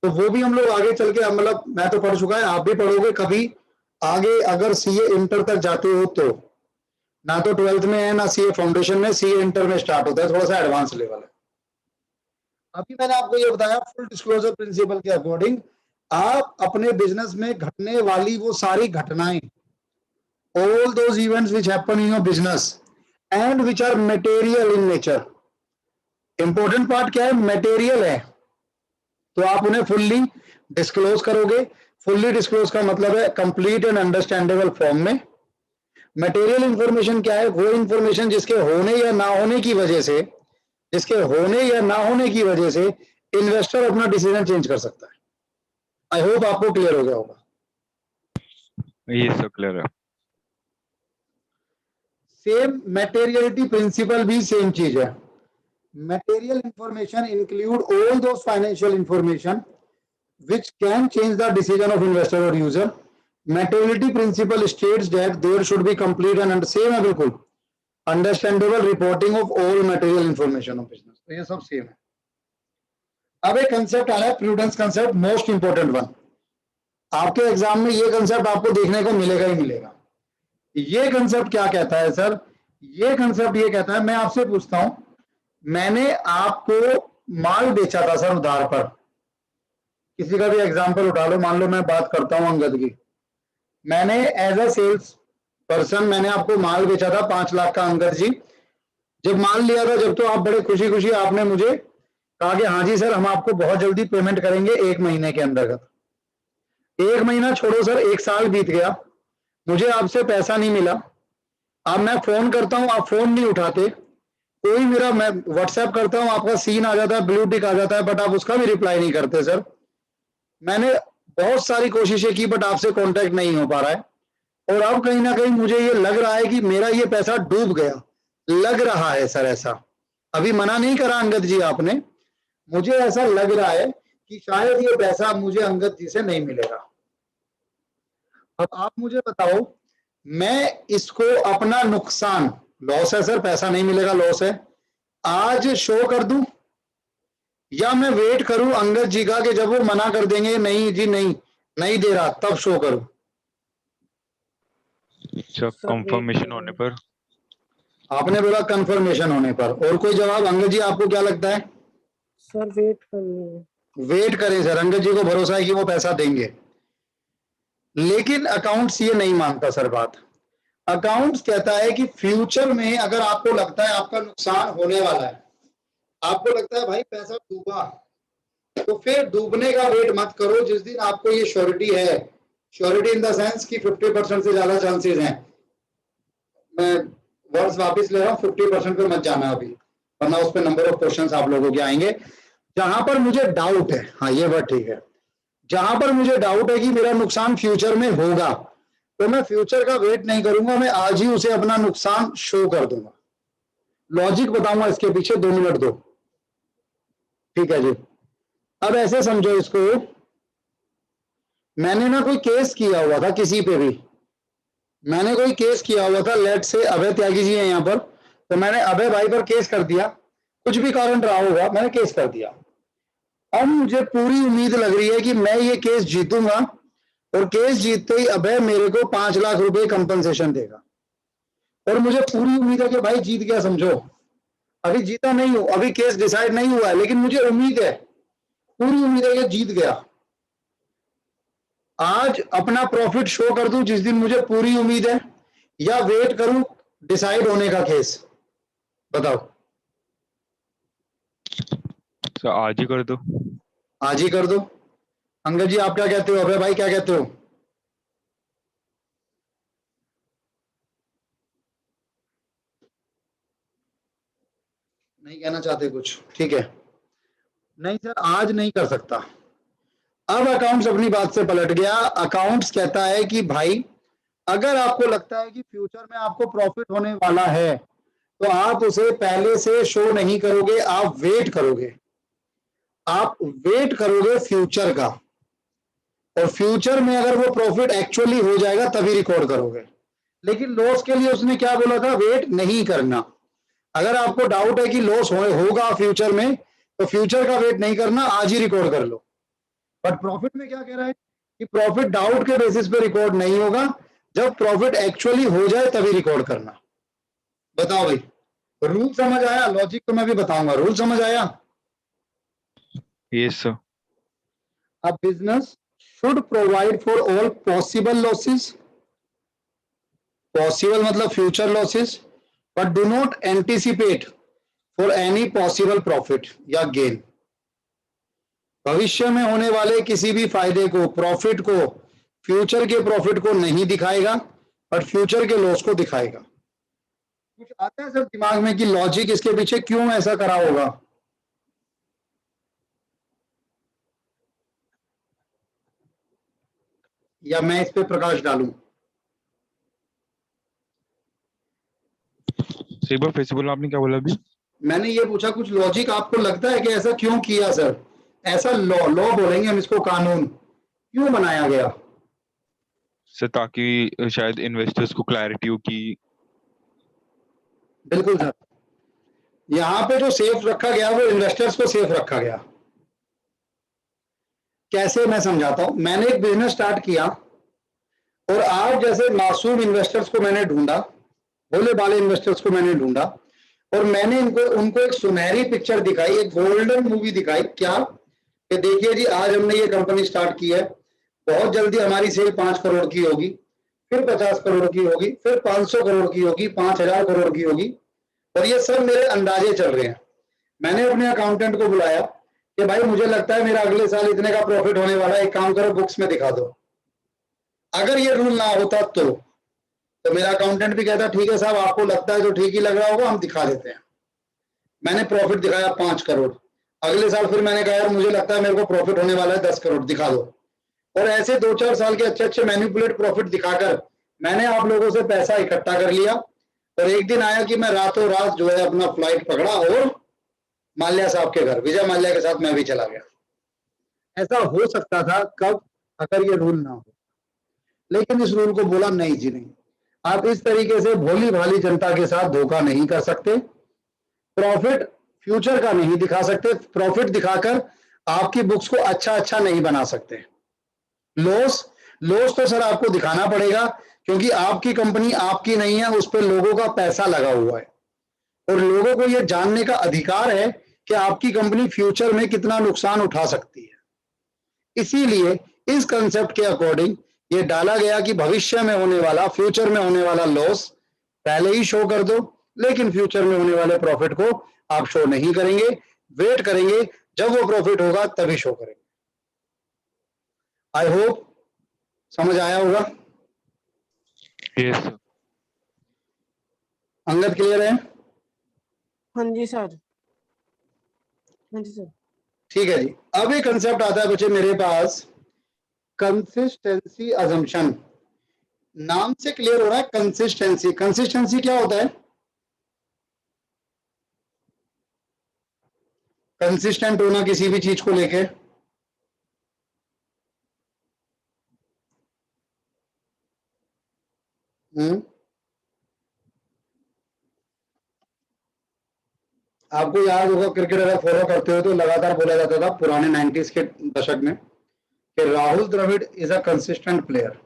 तो वो भी हम लोग आगे चल के, मतलब मैं तो पढ़ चुका है, आप भी पढ़ोगे कभी आगे, अगर CA इंटर तक जाते हो तो। ना तो 12th में है ना CA फाउंडेशन में, CA इंटर में स्टार्ट होता है, थोड़ा सा एडवांस लेवल है। अभी मैंने आपको ये बताया फुल डिस्क्लोजर प्रिंसिपल के अकॉर्डिंग आप अपने बिजनेस में घटने वाली वो सारी घटनाएं, all those events which happen in your business and which are material in nature, important part क्या है, मटेरियल है, तो आप उन्हें फुल्ली डिस्क्लोज करोगे। फुल्ली डिस्क्लोज का मतलब है कंप्लीट एंड अंडरस्टैंडेबल फॉर्म में, मटेरियल इंफॉर्मेशन क्या है? वो इंफॉर्मेशन जिसके होने या ना होने की वजह से, इन्वेस्टर अपना डिसीजन चेंज कर सकता है। आई होप आपको क्लियर हो गया होगा। ये सब क्लियर है। सेम मटेरियलिटी प्रिंसिपल भी सेम चीज है। Material information include all those financial information which can change the decision of investor or user. Materiality principle states that there should be complete and same है बिल्कुल understandable reporting of all material information of business. तो ये सब same है। अब एक concept आ रहा है prudence concept, most important one. आपके एग्जाम में ये कंसेप्ट आपको देखने को मिलेगा ही मिलेगा। ये कंसेप्ट क्या कहता है सर? ये कंसेप्ट ये कहता है, मैं आपसे पूछता हूं, मैंने आपको माल बेचा था सर उधार पर, किसी का भी एग्जाम्पल उठा लो, मान लो मैं बात करता हूं अंगद की, मैंने एज अ सेल्स पर्सन मैंने आपको माल बेचा था 5 लाख का अंगद जी। जब माल लिया था जब, तो आप बड़े खुशी खुशी आपने मुझे कहा कि हाँ जी सर हम आपको बहुत जल्दी पेमेंट करेंगे 1 महीने के अंतर्गत। 1 महीना छोड़ो सर, 1 साल बीत गया, मुझे आपसे पैसा नहीं मिला। अब मैं फोन करता हूं, आप फोन नहीं उठाते, कोई मेरा, मैं व्हाट्सएप करता हूं, आपका सीन आ जाता है, ब्लू टिक आ जाता है, बट आप उसका भी रिप्लाई नहीं करते सर। मैंने बहुत सारी कोशिशें की बट आपसे कांटेक्ट नहीं हो पा रहा है, और अब कहीं ना कहीं मुझे ये लग रहा है कि मेरा ये पैसा डूब गया, लग रहा है सर ऐसा। अभी मना नहीं करा अंगद जी आपने, मुझे ऐसा लग रहा है कि शायद ये पैसा मुझे अंगद जी से नहीं मिलेगा। अब आप मुझे बताओ, मैं इसको अपना नुकसान, लॉस है सर, पैसा नहीं मिलेगा लॉस है, आज शो कर दूं या मैं वेट करूं अंगद जी का कि जब वो मना कर देंगे नहीं जी नहीं दे रहा तब शो करूं? अच्छा, कंफर्मेशन होने पर। आपने बोला कंफर्मेशन होने पर, और कोई जवाब? अंगद जी आपको क्या लगता है? सर वेट करनी है। वेट करें सर, अंगद जी को भरोसा है कि वो पैसा देंगे, लेकिन अकाउंट्स ये नहीं मानता सर बात। अकाउंट्स कहता है कि फ्यूचर में अगर आपको लगता है आपका नुकसान होने वाला है, आपको लगता है भाई पैसा डूबा, तो फिर डूबने का वेट मत करो। जिस दिन आपको ये श्योरिटी है, श्योरिटी इन द सेंस कि 50% से ज्यादा चांसेस हैं, मैं वर्ड्स वापस ले रहा हूँ, 50% पे मत जाना अभी, वरना उस पर नंबर ऑफ क्वेश्चंस आप लोगों के आएंगे। जहां पर मुझे डाउट है, हाँ ये वर्ड ठीक है, जहां पर मुझे डाउट है कि मेरा नुकसान फ्यूचर में होगा, तो मैं फ्यूचर का वेट नहीं करूंगा, मैं आज ही उसे अपना नुकसान शो कर दूंगा। लॉजिक बताऊंगा इसके पीछे, 2 मिनट दो, ठीक है जी। अब ऐसे समझो इसको, मैंने ना कोई केस किया हुआ था किसी पे भी, मैंने कोई केस किया हुआ था, लेट से अभय त्यागी जी है यहाँ पर, तो मैंने अभय भाई पर केस कर दिया, कुछ भी कारण रहा होगा, मैंने केस कर दिया। अब मुझे पूरी उम्मीद लग रही है कि मैं ये केस जीतूंगा, और केस जीतते ही अभय मेरे को 5 लाख रुपए कंपनसेशन देगा, और मुझे पूरी उम्मीद है कि भाई जीत गया समझो। अभी जीता नहीं हूं, अभी केस डिसाइड नहीं हुआ है, लेकिन मुझे उम्मीद है, पूरी उम्मीद है कि जीत गया। आज अपना प्रॉफिट शो कर दूं जिस दिन मुझे पूरी उम्मीद है, या वेट करूं डिसाइड होने का केस? बताओ। तो आज ही कर दो। आज ही कर दो। अंगद जी आप क्या कहते हो? अभय भाई क्या कहते हो? नहीं कहना चाहते कुछ? ठीक है, नहीं सर आज नहीं कर सकता। अब अकाउंट्स अपनी बात से पलट गया। अकाउंट्स कहता है कि भाई अगर आपको लगता है कि फ्यूचर में आपको प्रॉफिट होने वाला है, तो आप उसे पहले से शो नहीं करोगे, आप वेट करोगे, आप वेट करोगे फ्यूचर का, और फ्यूचर में अगर वो प्रॉफिट एक्चुअली हो जाएगा तभी रिकॉर्ड करोगे। लेकिन लॉस के लिए उसने क्या बोला था? वेट नहीं करना। अगर आपको डाउट है कि लॉस होगा फ्यूचर में, तो फ्यूचर का वेट नहीं करना, आज ही रिकॉर्ड कर लो। बट प्रॉफिट में क्या कह रहा है कि प्रॉफिट डाउट के बेसिस पे रिकॉर्ड नहीं होगा, जब प्रॉफिट एक्चुअली हो जाए तभी रिकॉर्ड करना। बताओ भाई, रूल समझ आया? लॉजिक तो मैं भी बताऊंगा, रूल समझ आया? Yes sir. A business should provide for all possible losses, possible मतलब future losses, but do not anticipate for any possible profit या gain। भविष्य में होने वाले किसी भी फायदे को, प्रॉफिट को, फ्यूचर के प्रॉफिट को नहीं दिखाएगा, बट फ्यूचर के लॉस को दिखाएगा। कुछ आता है सर दिमाग में कि लॉजिक इसके पीछे क्यों ऐसा करा होगा? या मैं इस पे प्रकाश डालूं? एक बार फिर से बोला, आपने क्या बोला अभी? मैंने ये पूछा कुछ लॉजिक आपको लगता है कि ऐसा क्यों किया सर? ऐसा लॉ लॉ बोलेंगे हम इसको, कानून क्यों बनाया गया? सर ताकि शायद इन्वेस्टर्स को क्लैरिटी हो कि बिल्कुल सर, यहाँ पे जो सेफ रखा गया वो इन्वेस्टर्स को सेफ रखा गया। कैसे, मैं समझाता हूं। मैंने एक बिजनेस स्टार्ट किया और आप जैसे मासूम इन्वेस्टर्स को मैंने ढूंढा, भोले भाले इन्वेस्टर्स को मैंने ढूंढा और मैंने उनको एक सुनहरी पिक्चर दिखाई, एक गोल्डन मूवी दिखाई। क्या कि देखिए जी, आज हमने ये कंपनी स्टार्ट की है, बहुत जल्दी हमारी सेल 5 करोड़ की होगी, फिर 50 करोड़ की होगी, फिर 500 करोड़ की होगी, 5000 करोड़ की होगी। और ये सब मेरे अंदाजे चल रहे हैं। मैंने अपने अकाउंटेंट को बुलाया कि भाई मुझे लगता है मेरा अगले साल इतने का प्रॉफिट होने वाला है, एक काम करो बुक्स में दिखा दो। अगर ये रूल ना होता तो मेरा अकाउंटेंट भी कहता ठीक है साहब, आपको लगता है जो ठीक ही लग रहा होगा, हम दिखा देते हैं। मैंने प्रॉफिट दिखाया 5 करोड़। अगले साल फिर मैंने कहा यार मुझे लगता है मेरे को प्रॉफिट होने वाला है 10 करोड़, दिखा दो। और ऐसे 2-4 साल के अच्छे अच्छे मैनिपुलेट प्रॉफिट दिखाकर मैंने आप लोगों से पैसा इकट्ठा कर लिया। और एक दिन आया कि मैं रातों रात जो है अपना फ्लाइट पकड़ा और माल्या साहब के घर, विजय माल्या के साथ मैं भी चला गया। ऐसा हो सकता था कब? अगर ये रूल ना हो। लेकिन इस रूल को बोला नहीं जी नहीं, आप इस तरीके से भोली भाली जनता के साथ धोखा नहीं कर सकते। प्रॉफिट फ्यूचर का नहीं दिखा सकते, प्रॉफिट दिखाकर आपकी बुक्स को अच्छा अच्छा नहीं बना सकते। लॉस लॉस तो सर आपको दिखाना पड़ेगा, क्योंकि आपकी कंपनी आपकी नहीं है, उस पर लोगों का पैसा लगा हुआ है और लोगों को यह जानने का अधिकार है कि आपकी कंपनी फ्यूचर में कितना नुकसान उठा सकती है। इसीलिए इस कंसेप्ट के अकॉर्डिंग ये डाला गया कि भविष्य में होने वाला, फ्यूचर में होने वाला लॉस पहले ही शो कर दो, लेकिन फ्यूचर में होने वाले प्रॉफिट को आप शो नहीं करेंगे, वेट करेंगे, जब वो प्रॉफिट होगा तभी शो करेंगे। आई होप समझ आया होगा। Yes sir. अंगद क्लियर है? हाँ जी सर। हाँ जी सर। ठीक है जी। अब एक कंसेप्ट आता है बच्चे मेरे पास, कंसिस्टेंसी अजम्पशन। नाम से क्लियर हो रहा है कंसिस्टेंसी। कंसिस्टेंसी क्या होता है? कंसिस्टेंट होना किसी भी चीज को लेके। आपको याद होगा, क्रिकेट अगर फॉलो करते हो तो लगातार बोला जाता था पुराने 90s के दशक में कि Rahul Dravid is a consistent player.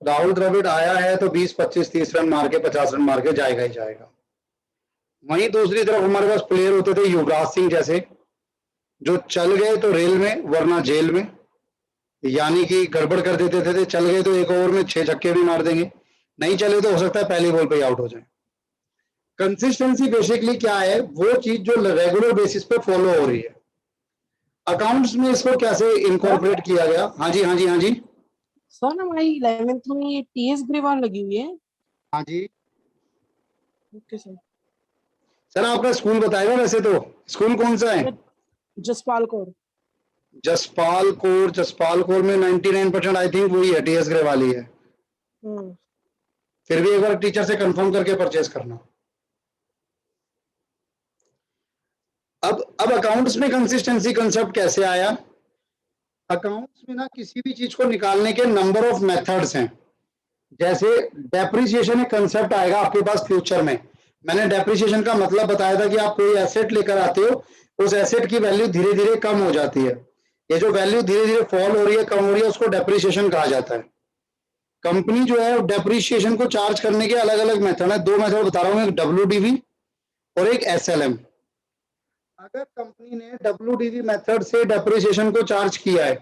Rahul Dravid आया है तो 20, 25, 30 रन मार के, 50 रन मार के जाएगा ही जाएगा। वहीं दूसरी तरफ हमारे पास प्लेयर होते थे युवराज सिंह जैसे, जो चल गए तो रेल में वरना जेल में, यानी कि गड़बड़ कर देते थे। चल गए तो एक ओवर में 6 छक्के भी मार देंगे, नहीं चले तो हो सकता है पहली बॉल पे ही आउट हो जाए। कंसिस्टेंसी बेसिकली क्या है? वो चीज जो रेगुलर बेसिस पे फॉलो हो रही है। अकाउंट्स में इसको कैसे इनकॉर्पोरेट किया गया? हाँ जी, हाँ जी, हाँ जी, सर हमारी 11th में ये टीएस ग्रेवाल लगी हुई है। हाँ जी। Okay sir. सर आपका स्कूल बताएगा वैसे तो, स्कूल कौन सा है? जसपाल कौर। जसपाल कौर। जसपाल कौर में 99% आई थिंक वही है, टीएस ग्रे वाली है। फिर भी एक बार टीचर से कंफर्म करके परचेज करना। अब अकाउंट्स में कंसिस्टेंसी कंसेप्ट कैसे आया? अकाउंट्स में ना किसी भी चीज को निकालने के नंबर ऑफ मेथड्स हैं। जैसे डेप्रिसिएशन एक कंसेप्ट आएगा आपके पास फ्यूचर में। मैंने डेप्रिसिएशन का मतलब बताया था कि आप कोई एसेट लेकर आते हो, उस एसेट की वैल्यू धीरे धीरे कम हो जाती है। ये जो वैल्यू धीरे धीरे फॉल हो रही है, कम हो रही है, उसको डेप्रिसिएशन कहा जाता है। कंपनी जो है डेप्रिसिएशन को चार्ज करने के अलग अलग मेथड है। 2 मेथड बता रहा हूं, एक WDV और एक SLM। अगर कंपनी ने WDV मेथड से डेप्रिसिएशन को चार्ज किया है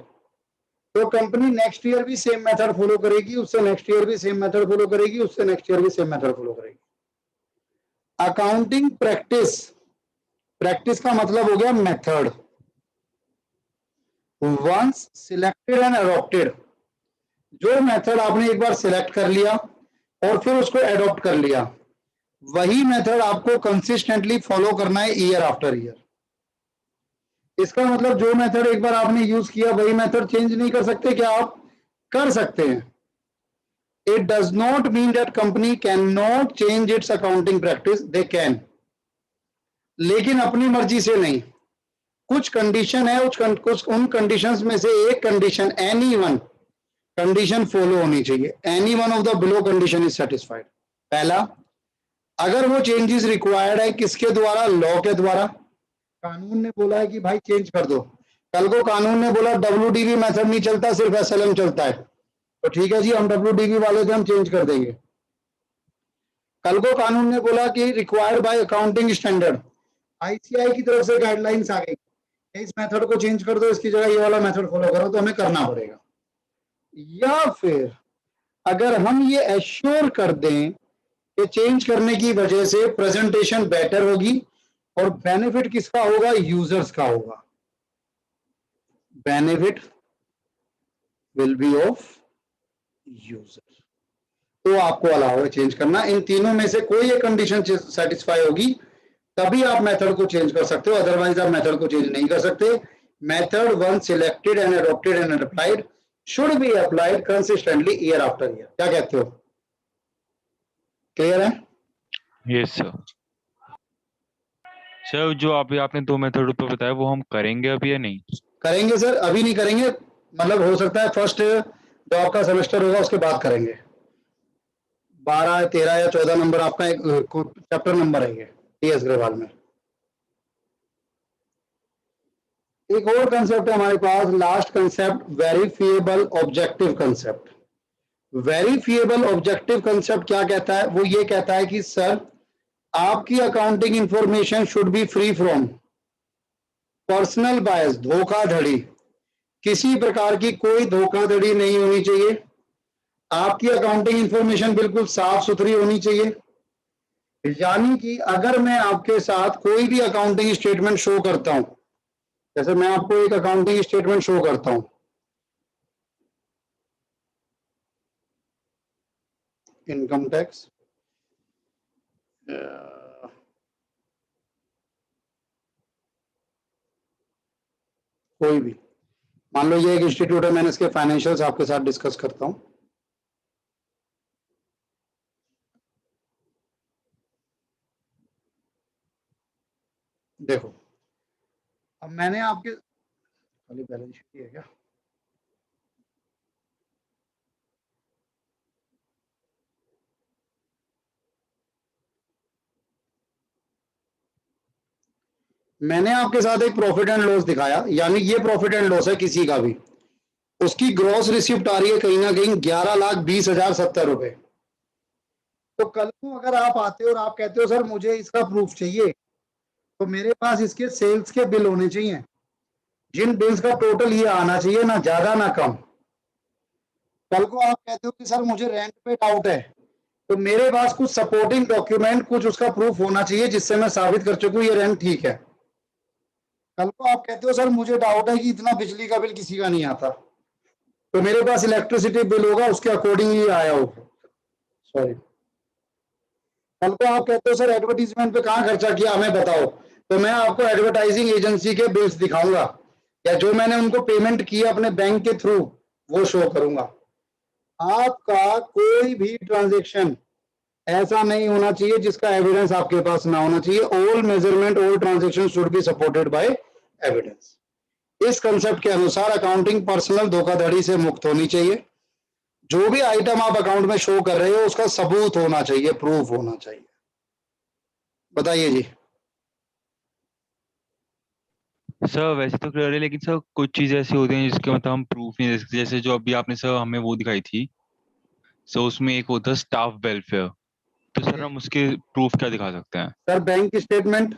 तो कंपनी नेक्स्ट ईयर भी सेम मेथड फॉलो करेगी, उससे नेक्स्ट ईयर भी सेम मेथड फॉलो करेगी, उससे नेक्स्ट ईयर भी सेम मेथड फॉलो करेगी। अकाउंटिंग प्रैक्टिस, प्रैक्टिस का मतलब हो गया method. Once selected and adopted, जो मेथड आपने एक बार सिलेक्ट कर लिया, और फिर उसको एडॉप्ट कर लिया। वही मेथड आपको कंसिस्टेंटली फॉलो करना है ईयर आफ्टर ईयर। इसका मतलब जो मेथड एक बार आपने यूज किया वही मेथड चेंज नहीं कर सकते क्या? आप कर सकते हैं। It does not mean that company can not change it's accounting practice, they can, लेकिन अपनी मर्जी से नहीं। कुछ कंडीशन है, कुछ उन कंडीशंस में से एक condition, any one condition follow होनी चाहिए। Any one of the below condition is satisfied. पहला, अगर वो चेंजेस रिक्वायर्ड है किसके द्वारा? लॉ के द्वारा। कानून ने बोला है कि भाई चेंज कर दो। कल को कानून ने बोला WDV मेथड नहीं चलता, सिर्फ SLM चलता है, तो ठीक है जी, हम WDV वाले थे, हम चेंज कर देंगे। कल को कानून ने बोला कि required by accounting standard, ICAI की तरफ से गाइडलाइंस आ गई, इस मेथड को चेंज कर दो, इसकी जगह ये वाला मेथड फॉलो करो, तो हमें करना पड़ेगा। या फिर अगर हम ये एश्योर कर दें कि चेंज करने की वजह से प्रेजेंटेशन बेटर होगी और बेनिफिट किसका होगा? यूजर्स का होगा। Benefit will be of user, तो आपको अलाउ है चेंज करना। इन तीनों में से कोई एक कंडीशन सेटिस्फाई होगी तभी आप मेथड को चेंज कर सकते हो, अदरवाइज आप मेथड को चेंज नहीं कर सकते। Method one selected and adopted and applied should be applied consistently year after year. क्या कहते हो? क्लियर है? Yes sir. सर जो अभी आपने 2 मेथड पे बताया वो हम करेंगे अभी या नहीं? करेंगे सर, अभी नहीं करेंगे, मतलब हो सकता है फर्स्ट जो आपका सेमेस्टर होगा उसके बाद करेंगे। 12, 13 या 14 नंबर आपका एक चैप्टर नंबर है ये TS अग्रवाल में। एक और कंसेप्ट है हमारे पास, last concept, verifiable objective concept. Verifiable objective concept क्या कहता है? वो ये कहता है कि सर आपकी accounting information should be free from personal bias, धोखाधड़ी, किसी प्रकार की कोई धोखाधड़ी नहीं होनी चाहिए। आपकी अकाउंटिंग इंफॉर्मेशन बिल्कुल साफ सुथरी होनी चाहिए। यानी कि अगर मैं आपके साथ कोई भी अकाउंटिंग स्टेटमेंट शो करता हूं, जैसे मैं आपको एक अकाउंटिंग स्टेटमेंट शो करता हूं, इनकम टैक्स, कोई भी, मान लो ये एक इंस्टीट्यूट है, मैंने इसके फाइनेंशियल्स आपके साथ डिस्कस करता हूं। देखो, अब मैंने आपके खाली बैलेंस शीट है क्या? मैंने आपके साथ एक प्रॉफिट एंड लॉस दिखाया, यानी ये प्रॉफिट एंड लॉस है किसी का भी, उसकी ग्रॉस रिसिप्ट आ रही है कहीं ना कहीं 11,20,070 रुपए। तो कल को अगर आप आते हो और आप कहते हो सर मुझे इसका प्रूफ चाहिए, तो मेरे पास इसके सेल्स के बिल होने चाहिए, जिन बिल्स का टोटल ये आना चाहिए, ना ज्यादा ना कम। कल को आप कहते हो कि सर मुझे रेंट पे डाउट है, तो मेरे पास कुछ सपोर्टिंग डॉक्यूमेंट, कुछ उसका प्रूफ होना चाहिए जिससे मैं साबित कर चुकूं ये रेंट ठीक है। कल को आप कहते हो सर मुझे डाउट है कि इतना बिजली का बिल किसी का नहीं आता, तो मेरे पास इलेक्ट्रिसिटी बिल होगा, उसके अकॉर्डिंग ही आया होगा। सॉरी, कल को आप कहते हो सर एडवर्टीजमेंट पे कहाँ खर्चा किया हमें बताओ, तो मैं आपको एडवर्टाइजिंग एजेंसी के बिल्स दिखाऊंगा, या जो मैंने उनको पेमेंट किया अपने बैंक के थ्रू वो शो करूंगा। आपका कोई भी ट्रांजेक्शन ऐसा नहीं होना चाहिए जिसका एविडेंस आपके पास ना होना चाहिए। All measurement, all transaction should be supported by evidence. इस कंसेप्ट के अनुसार अकाउंटिंग पर्सनल धोखाधड़ी से मुक्त होनी चाहिए। जो भी आइटम आप अकाउंट में शो कर रहे हो उसका सबूत होना चाहिए, प्रूफ होना चाहिए। बताइए जी। सर वैसे तो क्लियर है, लेकिन सर कुछ चीजें ऐसी होती हैं जिसके मतलब हम प्रूफ नहीं दे सकते। जैसे जो अभी आपने सर हमें वो दिखाई थी, सो उसमें एक होता है स्टाफ वेलफेयर, तो सर हम उसके प्रूफ क्या दिखा सकते हैं? सर बैंक स्टेटमेंट,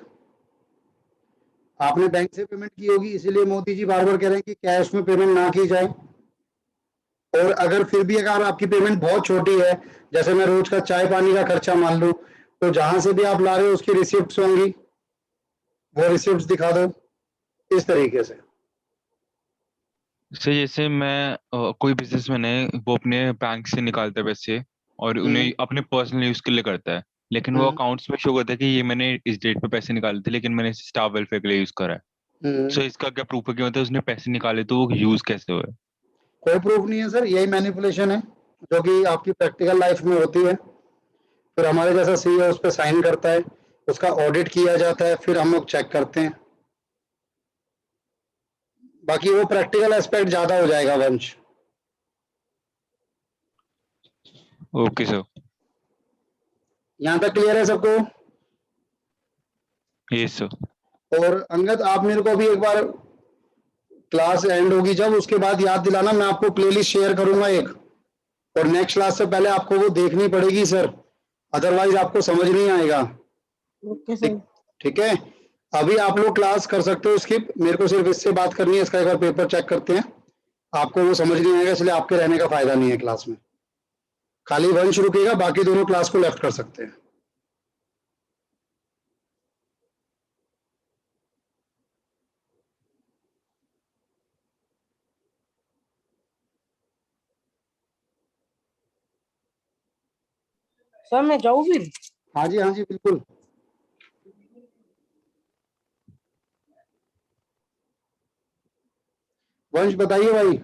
आपने बैंक से पेमेंट की होगी, इसीलिए मोदी जी बार बार कह रहे हैं कि कैश में पेमेंट ना की जाए। और अगर फिर भी अगर आपकी पेमेंट बहुत छोटी है, जैसे मैं रोज का चाय पानी का खर्चा मान लूं, तो जहां से भी आप ला रहे हो उसकी रिसिप्ट होंगी, वो रिसिप्ट दिखा दो, इस तरीके से। सर जैसे मैं कोई बिजनेसमैन है, वो अपने बैंक से निकालता है पैसे, और उन्हें अपने पर्सनल यूज के लिए करता है, लेकिन वो अकाउंट्स में शो करता है कि ये मैंने इस डेट पे पैसे निकाले थे, लेकिन मैंने स्टाफ वेलफेयर के लिए यूज करा है। सो इसका क्या प्रूफ है कि मतलब उसने पैसे निकाले तो वो यूज कैसे हुए? कोई प्रूफ नहीं है सर, यही मैनिपुलेशन है जो कि आपकी प्रैक्टिकल लाइफ में होती है। फिर हमारे जैसा सीईओ उस पर साइन करता है, उसका ऑडिट किया जाता है, फिर हम लोग चेक करते हैं। बाकी वो प्रैक्टिकल एस्पेक्ट ज्यादा हो जाएगा वंश। Okay sir. यहाँ तक क्लियर है सबको? Yes sir. और अंगद, आप मेरे को अभी एक बार क्लास एंड होगी जब, उसके बाद याद दिलाना, मैं आपको प्लेलिस्ट शेयर करूंगा एक, और नेक्स्ट क्लास से पहले आपको वो देखनी पड़ेगी सर, अदरवाइज आपको समझ नहीं आएगा। Okay sir. ठीक है, अभी आप लोग क्लास कर सकते हो स्किप, मेरे को सिर्फ इससे बात करनी है, इसका एक बार पेपर चेक करते हैं। आपको वो समझ नहीं आएगा, इसलिए आपके रहने का फायदा नहीं है क्लास में। खाली वंश रुकेगा, बाकी दोनों क्लास को लेफ्ट कर सकते हैं। सर मैं जाऊँ फिर? हाँ जी बिल्कुल। वंश बताइए भाई।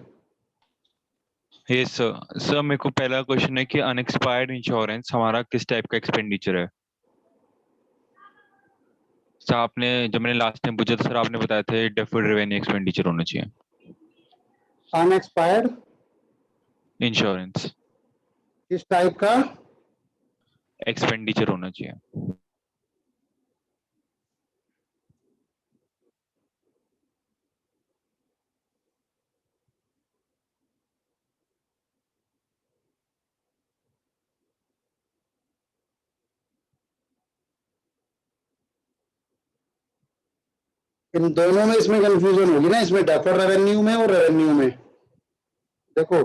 Yes sir. सर मेरे को पहला क्वेश्चन है कि अनएक्सपायर्ड इंश्योरेंस हमारा किस टाइप का एक्सपेंडिचर है? सर आपने, जब मैंने लास्ट टाइम पूछा था सर, आपने बताया था डेफर्ड रेवेन्यू एक्सपेंडिचर होना चाहिए। अनएक्सपायर्ड इंश्योरेंस किस टाइप का? एक्सपेंडिचर होना चाहिए। इन दोनों में इसमें कंफ्यूजन होगी ना, इसमें डेफर्ड रेवेन्यू में और रेवेन्यू में। देखो,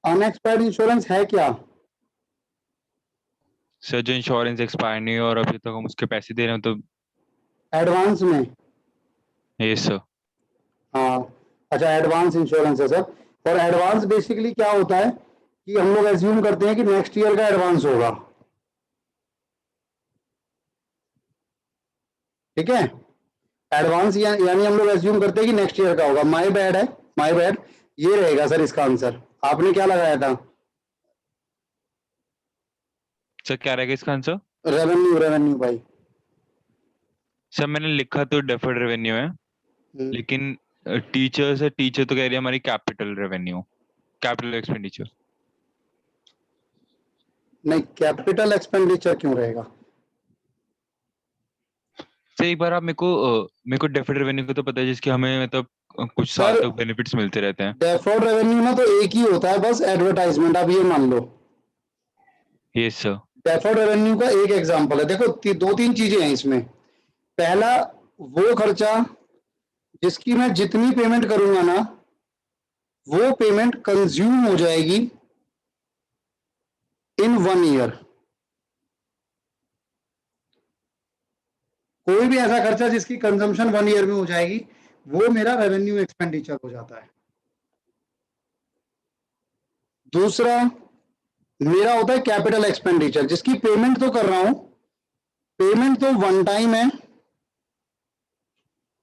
अनएक्सपायर्ड इंश्योरेंस है क्या? सर जो इंश्योरेंस एक्सपायर नहीं है और अभी तक हम उसके पैसे दे रहे हैं तो। एडवांस में? Yes sir. हाँ, अच्छा, एडवांस इंश्योरेंस है सर। और एडवांस बेसिकली क्या होता है कि हम लोग एज्यूम करते हैं कि नेक्स्ट ईयर का एडवांस होगा। ठीक है, एडवांस यानी हम लोग एज्यूम करते हैं कि नेक्स्ट ईयर का होगा। माय बैड है, माय बैड। ये रहेगा सर इसका आंसर। आपने क्या लगाया था? सर क्या रहेगा इसका आंसर? रेवेन्यू, रेवेन्यू भाई। सर मैंने लिखा तो डेफर्ड रेवेन्यू है, लेकिन टीचर तो कह रही है हमारी कैपिटल रेवेन्यू, कैपिटल एक्सपेंडिचर। नहीं, कैपिटल एक्सपेंडिचर क्यों रहेगा? सर एक बार आप मेरे को डेफर्ड रेवेन्यू का तो पता है, जिसके हमें मतलब कुछ साल सर, तक बेनिफिट्स मिलते रहते हैं। डेफर्ड रेवेन्यू ना तो एक ही होता है बस, एडवर्टाइजमेंट, आप ये मान लो। Yes sir. डेफर्ड रेवेन्यू का एक एग्जांपल है। देखो, दो तीन चीजें हैं इसमें। पहला, वो खर्चा जिसकी मैं जितनी पेमेंट करूंगा ना, वो पेमेंट कंज्यूम हो जाएगी इन 1 ईयर। कोई भी ऐसा खर्चा जिसकी कंजम्पशन 1 ईयर में हो जाएगी, वो मेरा रेवेन्यू एक्सपेंडिचर हो जाता है। दूसरा मेरा होता है कैपिटल एक्सपेंडिचर, जिसकी पेमेंट तो कर रहा हूं, पेमेंट तो 1 टाइम है,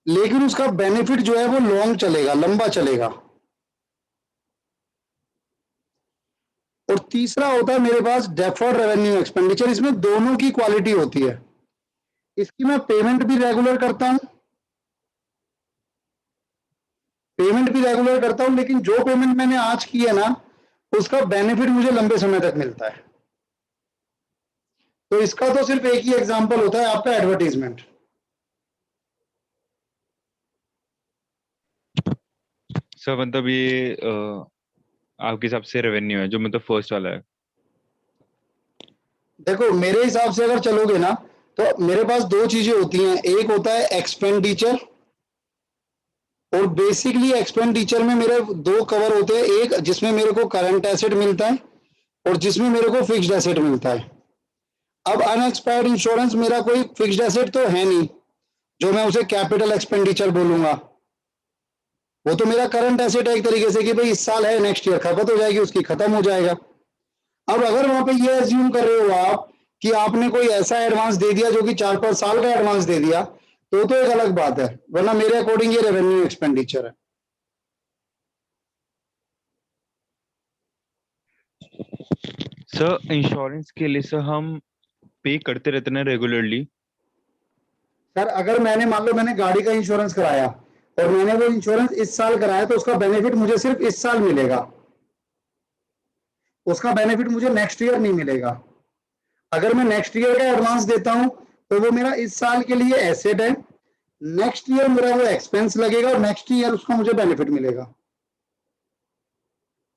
लेकिन उसका बेनिफिट जो है वो लॉन्ग चलेगा, लंबा चलेगा। और तीसरा होता है मेरे पास डेफर्ड रेवेन्यू एक्सपेंडिचर। इसमें दोनों की क्वालिटी होती है। इसकी मैं पेमेंट भी रेगुलर करता हूं, लेकिन जो पेमेंट मैंने आज की है ना, उसका बेनिफिट मुझे लंबे समय तक मिलता है। तो इसका तो सिर्फ एक ही एग्जांपल होता है, आपका एडवर्टीजमेंट। सर मतलब ये आपके हिसाब से रेवेन्यू है जो मतलब फर्स्ट वाला है? देखो, मेरे हिसाब से अगर चलोगे ना, तो मेरे पास दो चीजें होती हैं। एक होता है एक्सपेंडिचर, और बेसिकली एक्सपेंडिचर में मेरे दो कवर होते हैं। एक जिसमें मेरे को करंट एसेट मिलता है, और जिसमें मेरे को फिक्स्ड एसेट मिलता है। अब अनएक्सपायर्ड इंश्योरेंस मेरा कोई फिक्स्ड एसेट तो है नहीं, जो मैं उसे कैपिटल एक्सपेंडिचर बोलूंगा। वो तो मेरा करंट एसेट है एक तरीके से, कि भाई इस साल है, नेक्स्ट ईयर खपत हो जाएगी उसकी, खत्म हो जाएगा। अब अगर वहां पे ये अज्यूम कर रहे हो आप कि आपने कोई ऐसा एडवांस दे दिया जो कि 4-5 साल का एडवांस दे दिया, तो एक अलग बात है, वरना मेरे अकॉर्डिंग ये रेवेन्यू एक्सपेंडिचर है। सर इंश्योरेंस के लिए सर हम पे करते रहते ना रेगुलरली। सर अगर मैंने मान लो मैंने गाड़ी का इंश्योरेंस कराया और मैंने वो इंश्योरेंस इस साल कराया, तो उसका बेनिफिट मुझे सिर्फ इस साल मिलेगा, उसका बेनिफिट मुझे नेक्स्ट ईयर नहीं मिलेगा। अगर मैं नेक्स्ट ईयर का एडवांस देता हूं तो वो मेरा इस साल के लिए एसेट है, नेक्स्ट ईयर मेरा वो एक्सपेंस लगेगा और नेक्स्ट ईयर उसका मुझे बेनिफिट मिलेगा।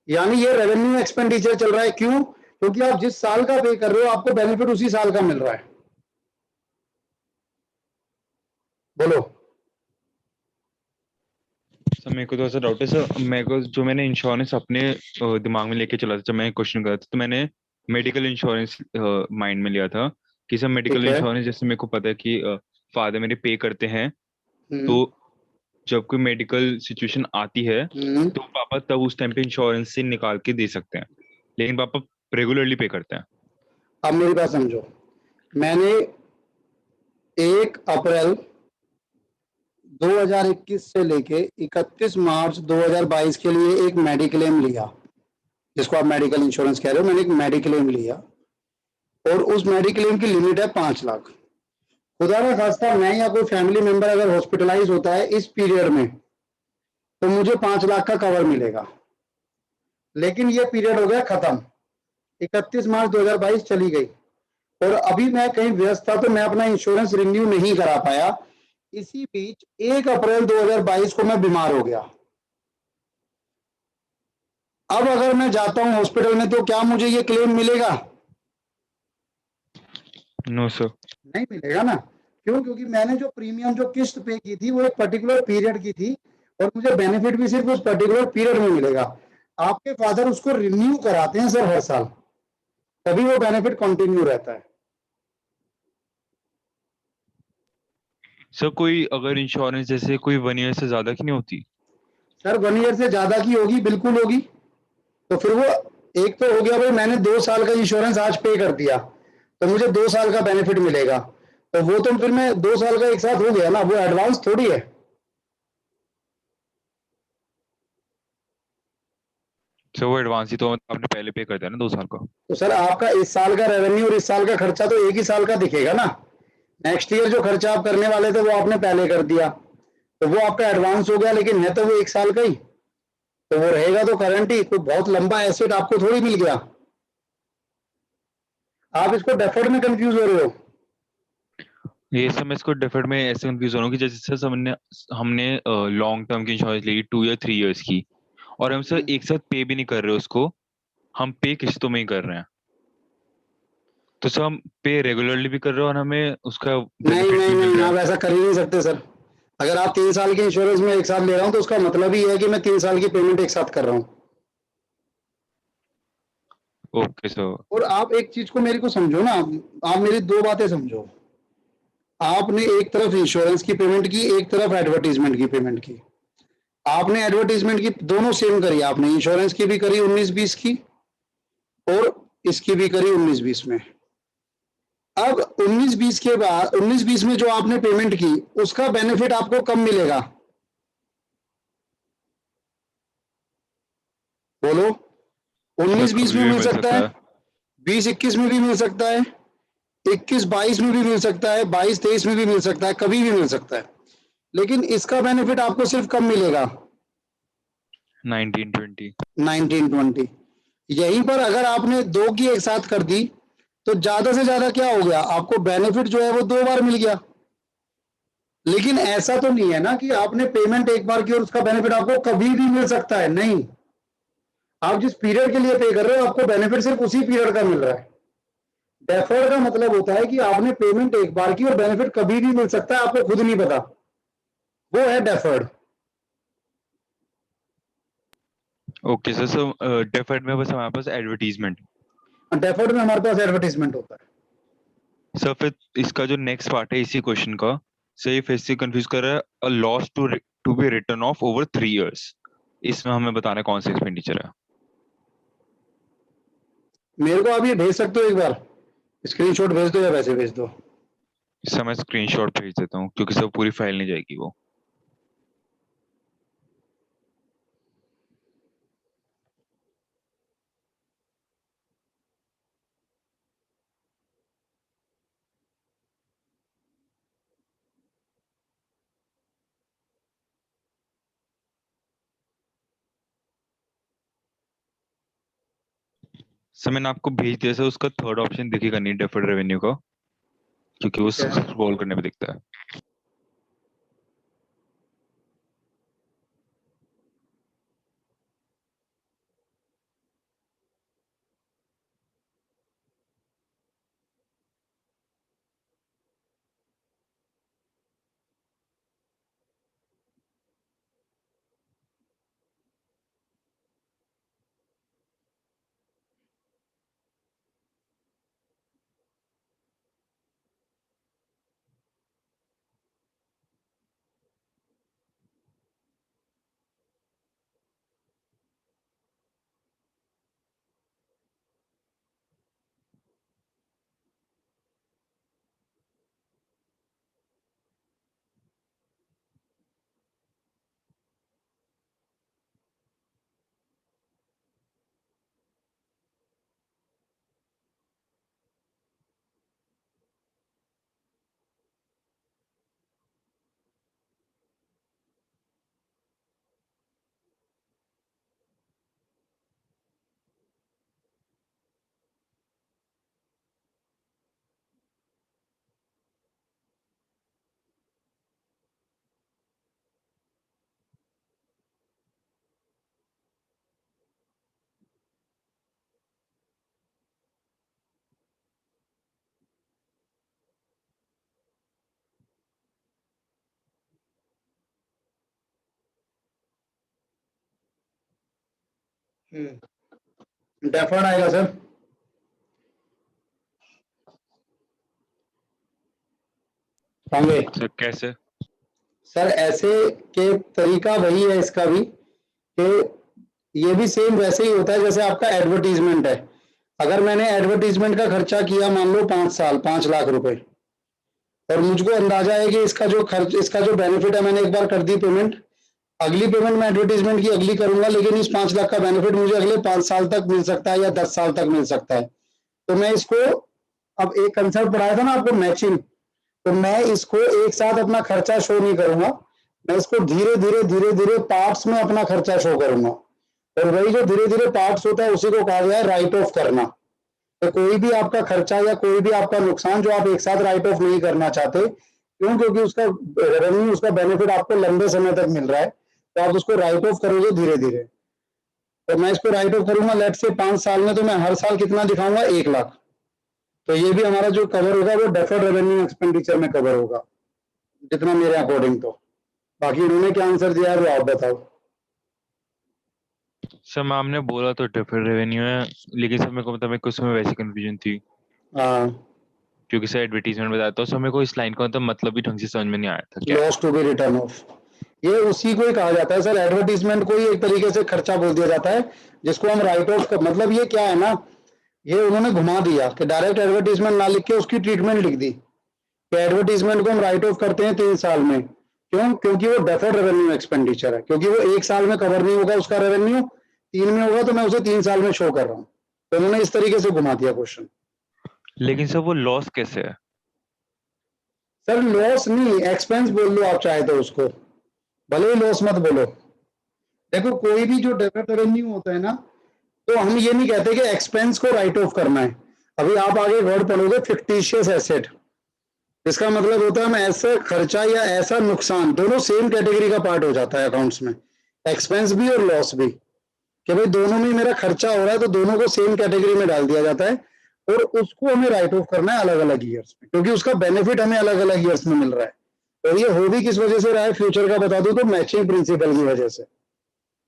यानी ये रेवेन्यू एक्सपेंडिचर चल रहा है। क्यों? क्योंकि आप जिस साल का पे कर रहे हो आपको बेनिफिट उसी साल का मिल रहा है। बोलो। सर मेरे को तो ऐसा डाउट है सर, मेरे को जो मैंने इंश्योरेंस अपने दिमाग में लेके चला था जब मैं क्वेश्चन कर था, तो मैंने मेडिकल इंश्योरेंस माइंड में लिया था कि सर मेडिकल ठीक है। इंश्योरेंस जैसे मेरे को पता है कि फादर मेरे पे करते हैं, तो जब कोई मेडिकल सिचुएशन आती है तो पापा तब उस टाइम पे इंश्योरेंस से निकाल के दे सकते हैं, लेकिन पापा रेगुलरली पे करते हैं। अब मेरी बात समझो, मैंने 1 अप्रैल 2021 से लेके 31 मार्च 2022 के लिए एक मेडिक्लेम लिया, जिसको आप मेडिकल इंश्योरेंस कह रहे हो। मैंने एक मेडिक्लेम लिया और उस मेडिक्लेम की लिमिट है 5 लाख। खुदा ना खास्ता मैं या कोई फैमिली मेंबर अगर हॉस्पिटलाइज होता है इस पीरियड में, तो मुझे 5 लाख का कवर मिलेगा। लेकिन ये पीरियड हो गया खत्म, 31 मार्च 2022 चली गई और अभी मैं कहीं व्यस्त था तो मैं अपना इंश्योरेंस रिन्यू नहीं करा पाया। इसी बीच 1 अप्रैल 2022 को मैं बीमार हो गया। अब अगर मैं जाता हूं हॉस्पिटल में तो क्या मुझे ये क्लेम मिलेगा? No sir. नहीं मिलेगा ना। क्यों? क्योंकि मैंने जो प्रीमियम जो किस्त पे की थी वो एक पर्टिकुलर पीरियड की थी और मुझे बेनिफिट भी सिर्फ उस पर्टिकुलर पीरियड में मिलेगा। आपके फादर उसको रिन्यू कराते हैं सर हर साल, तभी वो बेनिफिट कंटिन्यू रहता है। सर कोई अगर इंश्योरेंस जैसे कोई 1 ईयर से ज्यादा की नहीं होती? सर 1 ईयर से ज्यादा की होगी, बिल्कुल होगी। तो फिर वो एक तो हो गया भाई, मैंने 2 साल का इंश्योरेंस आज पे कर दिया तो मुझे 2 साल का बेनिफिट मिलेगा, तो वो तो फिर मैं 2 साल का एक साथ हो गया ना, वो एडवांस थोड़ी है। सर वो एडवांस ही तो आपने पहले पे कर दिया ना 2 साल का। तो सर आपका इस साल का रेवेन्यू और इस साल का खर्चा तो एक ही साल का दिखेगा ना। नेक्स्ट ईयर जो खर्चा आप करने वाले थे वो आपने पहले कर दिया, तो वो आपका एडवांस हो गया, लेकिन है तो वो एक साल का ही, तो वो रहेगा तो करंट ही। कोई बहुत लंबा एसेट आपको थोड़ी मिल गया। आप इसको डेफर्ड में कंफ्यूज हो रहे हो। ये सब मैं इसको डिफर्ड में ऐसे कंफ्यूज हो रहा हूँ कि जैसे सर हमने हमने लॉन्ग टर्म की इंश्योरेंस ली 2 या 3 इयर्स की, और हम सर एक साथ पे भी नहीं कर रहे उसको, हम पे किस्तों में ही कर रहे हैं। तो सर हम पे रेगुलरली भी कर रहे हैं और हमें उसका नहीं बेनिफिट नहीं भी मिल नहीं, रहा आप है। ऐसा कर ही नहीं सकते सर। अगर आप 3 साल के इंश्योरेंस में एक साथ ले रहा हूं तो उसका मतलब ही है कि मैं 3 साल की पेमेंट एक साथ कर रहा हूं। Okay sir. और आप एक चीज को मेरे को समझो ना, आप मेरी 2 बातें समझो। आपने एक तरफ इंश्योरेंस की पेमेंट की, एक तरफ एडवर्टीजमेंट की पेमेंट की। आपने एडवर्टीजमेंट की दोनों सेम करी, आपने इंश्योरेंस की भी करी 19-20 की और इसकी भी करी 19-20 में। अब 19-20 के बाद 19-20 में जो आपने पेमेंट की उसका बेनिफिट आपको कब मिलेगा? बोलो। सर 19-20 कभी में भी मिल मिल सकता है, सकता है। 20-21 में भी मिल सकता है, 21-22 में भी मिल सकता है, 22-23 में भी मिल सकता है, कभी भी मिल सकता है। लेकिन इसका बेनिफिट आपको सिर्फ कब मिलेगा? 1920। 19-20। यहीं पर अगर आपने 2 की एक साथ कर दी तो ज्यादा से ज्यादा क्या हो गया, आपको बेनिफिट जो है वो 2 बार मिल गया। लेकिन ऐसा तो नहीं है ना कि आपने पेमेंट एक बार की और उसका बेनिफिट आपको कभी भी मिल सकता है। नहीं, आप जिस पीरियड के लिए पे कर रहे हो आपको बेनिफिट सिर्फ उसी पीरियड का मिल रहा है। डेफर्ड का मतलब होता है कि आपने पेमेंट एक बार की और बेनिफिट कभी भी मिल सकता है, आपको खुद नहीं पता, वो है डेफर्ड। ओके सर, सो डिफर्ड में बस हमारे पास एडवर्टीजमेंट। डेफर्ड में हमारे पास एडवर्टीजमेंट होता सर फिर इसका जो नेक्स्ट पार्ट है इसी क्वेश्चन का, सही फिर से कंफ्यूज कर रहा है, a loss to be written off over 3 years. इसमें हमें बताना है कौन सा एक्सपेंडिचर है। मेरे को आप ये भेज सकते हो, एक बार स्क्रीनशॉट भेज दो या वैसे भेज दो। सर मैं स्क्रीनशॉट भेज देता हूँ क्योंकि सर पूरी फाइल नहीं जाएगी वो। सर मैंने आपको भेज दिया सर, उसका थर्ड ऑप्शन दिखेगा नहीं डेफर्ड रेवेन्यू का, क्योंकि वो ठीक है। स्क्रॉल करने पे दिखता है। डेफर्ड आएगा सर। होंगे सर कैसे? सर, ऐसे के तरीका वही है इसका भी, कि ये भी सेम वैसे ही होता है जैसे आपका एडवर्टीजमेंट है। अगर मैंने एडवर्टीजमेंट का खर्चा किया मान लो 5 साल, 5 लाख रुपए, और मुझको अंदाजा है कि इसका जो खर्च, इसका जो बेनिफिट है, मैंने एक बार कर दी पेमेंट, अगली पेमेंट मैं एडवर्टीजमेंट की अगली करूंगा, लेकिन इस 5 लाख का बेनिफिट मुझे अगले 5 साल तक मिल सकता है या 10 साल तक मिल सकता है। तो मैं इसको, अब एक कंसेप्ट पढ़ाया था ना आपको, मैचिंग, तो मैं इसको एक साथ अपना खर्चा शो नहीं करूंगा, मैं इसको धीरे धीरे धीरे धीरे पार्ट्स में अपना खर्चा शो करूंगा। और वही जो धीरे धीरे पार्ट्स होता है उसी को कहा गया है राइट ऑफ करना। तो कोई भी आपका खर्चा या कोई भी आपका नुकसान जो आप एक साथ राइट ऑफ नहीं करना चाहते, क्यों? क्योंकि उसका रेवेन्यू, उसका बेनिफिट आपको लंबे समय तक मिल रहा है, तो आप उसको राइट ऑफ करोगे धीरे धीरे। तो मैं इसको राइट ऑफ करूंगा लेट से 5 साल में, तो मैं हर साल कितना दिखाऊंगा? 1 लाख। तो ये भी हमारा जो कवर होगा वो डेफर्ड रेवेन्यू एक्सपेंडिचर में कवर होगा, जितना मेरे अकॉर्डिंग। तो बाकी इन्होंने क्या आंसर दिया है वो आप बताओ। सर मैम ने बोला तो डेफर्ड रेवेन्यू है, लेकिन सर मेरे को मतलब कुछ में वैसी कंफ्यूजन थी हाँ, क्योंकि सर एडवर्टीजमेंट बताया तो सर मेरे को इस लाइन का मतलब भी ढंग से समझ में नहीं आया था क्या है। Loss to be written off, ये उसी को ही कहा जाता है सर। एडवर्टीजमेंट को ही एक तरीके से खर्चा बोल दिया जाता है, जिसको हम राइट ऑफ कर, मतलब ये क्या है ना, ये उन्होंने घुमा दिया कि डायरेक्ट एडवर्टीजमेंट ना लिख के उसकी ट्रीटमेंट लिख दी कि एडवर्टीजमेंट को हम राइट ऑफ करते हैं 3 साल में। क्यों? क्योंकि वो डेफर्ड रेवेन्यू एक्सपेंडिचर है, क्योंकि वो 1 साल में कवर नहीं होगा, उसका रेवेन्यू 3 में होगा, तो मैं उसे 3 साल में शो कर रहा हूँ। तो उन्होंने इस तरीके से घुमा दिया क्वेश्चन। लेकिन सर वो लॉस कैसे है? सर लॉस नहीं, एक्सपेंस बोल लो आप चाहे तो उसको, भले ही लॉस मत बोलो। देखो कोई भी जो डेफर्ड रेवेन्यू होता है ना, तो हम ये नहीं कहते कि एक्सपेंस को राइट ऑफ करना है। अभी आप आगे वर्ड पढ़ोगे फिक्टिशियस एसेट, इसका मतलब होता है हम ऐसा खर्चा या ऐसा नुकसान, दोनों सेम कैटेगरी का पार्ट हो जाता है अकाउंट्स में, एक्सपेंस भी और लॉस भी, कि भाई दोनों में मेरा खर्चा हो रहा है, तो दोनों को सेम कैटेगरी में डाल दिया जाता है, और उसको हमें राइट ऑफ करना है अलग अलग ईयर्स में, क्योंकि उसका बेनिफिट हमें अलग अलग ईयर्स में मिल रहा है। और ये हो भी किस वजह से रहा है, फ्यूचर का बता दूं तो मैचिंग प्रिंसिपल की वजह से,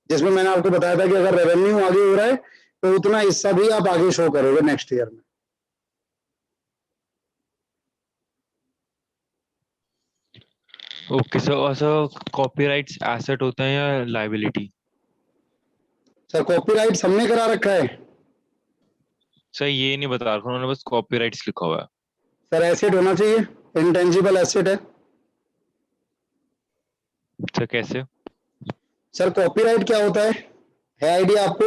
जिसमें मैंने आपको बताया था कि अगर रेवेन्यू आगे हो रहा है तो उतना हिस्सा भी आप आगे शो करोगे नेक्स्ट ईयर में। ओके सर, और सर कॉपीराइट्स एसेट होता है या लाइबिलिटी? सर कॉपीराइट हमने करा रखा है। सर ये नहीं बता रखा उन्होंने, बस कॉपीराइट्स लिखा हुआ है। सर एसेट होना चाहिए, इंटेंजिबल एसेट है। सर कैसे? सर कॉपीराइट क्या होता है आइडिया आपको?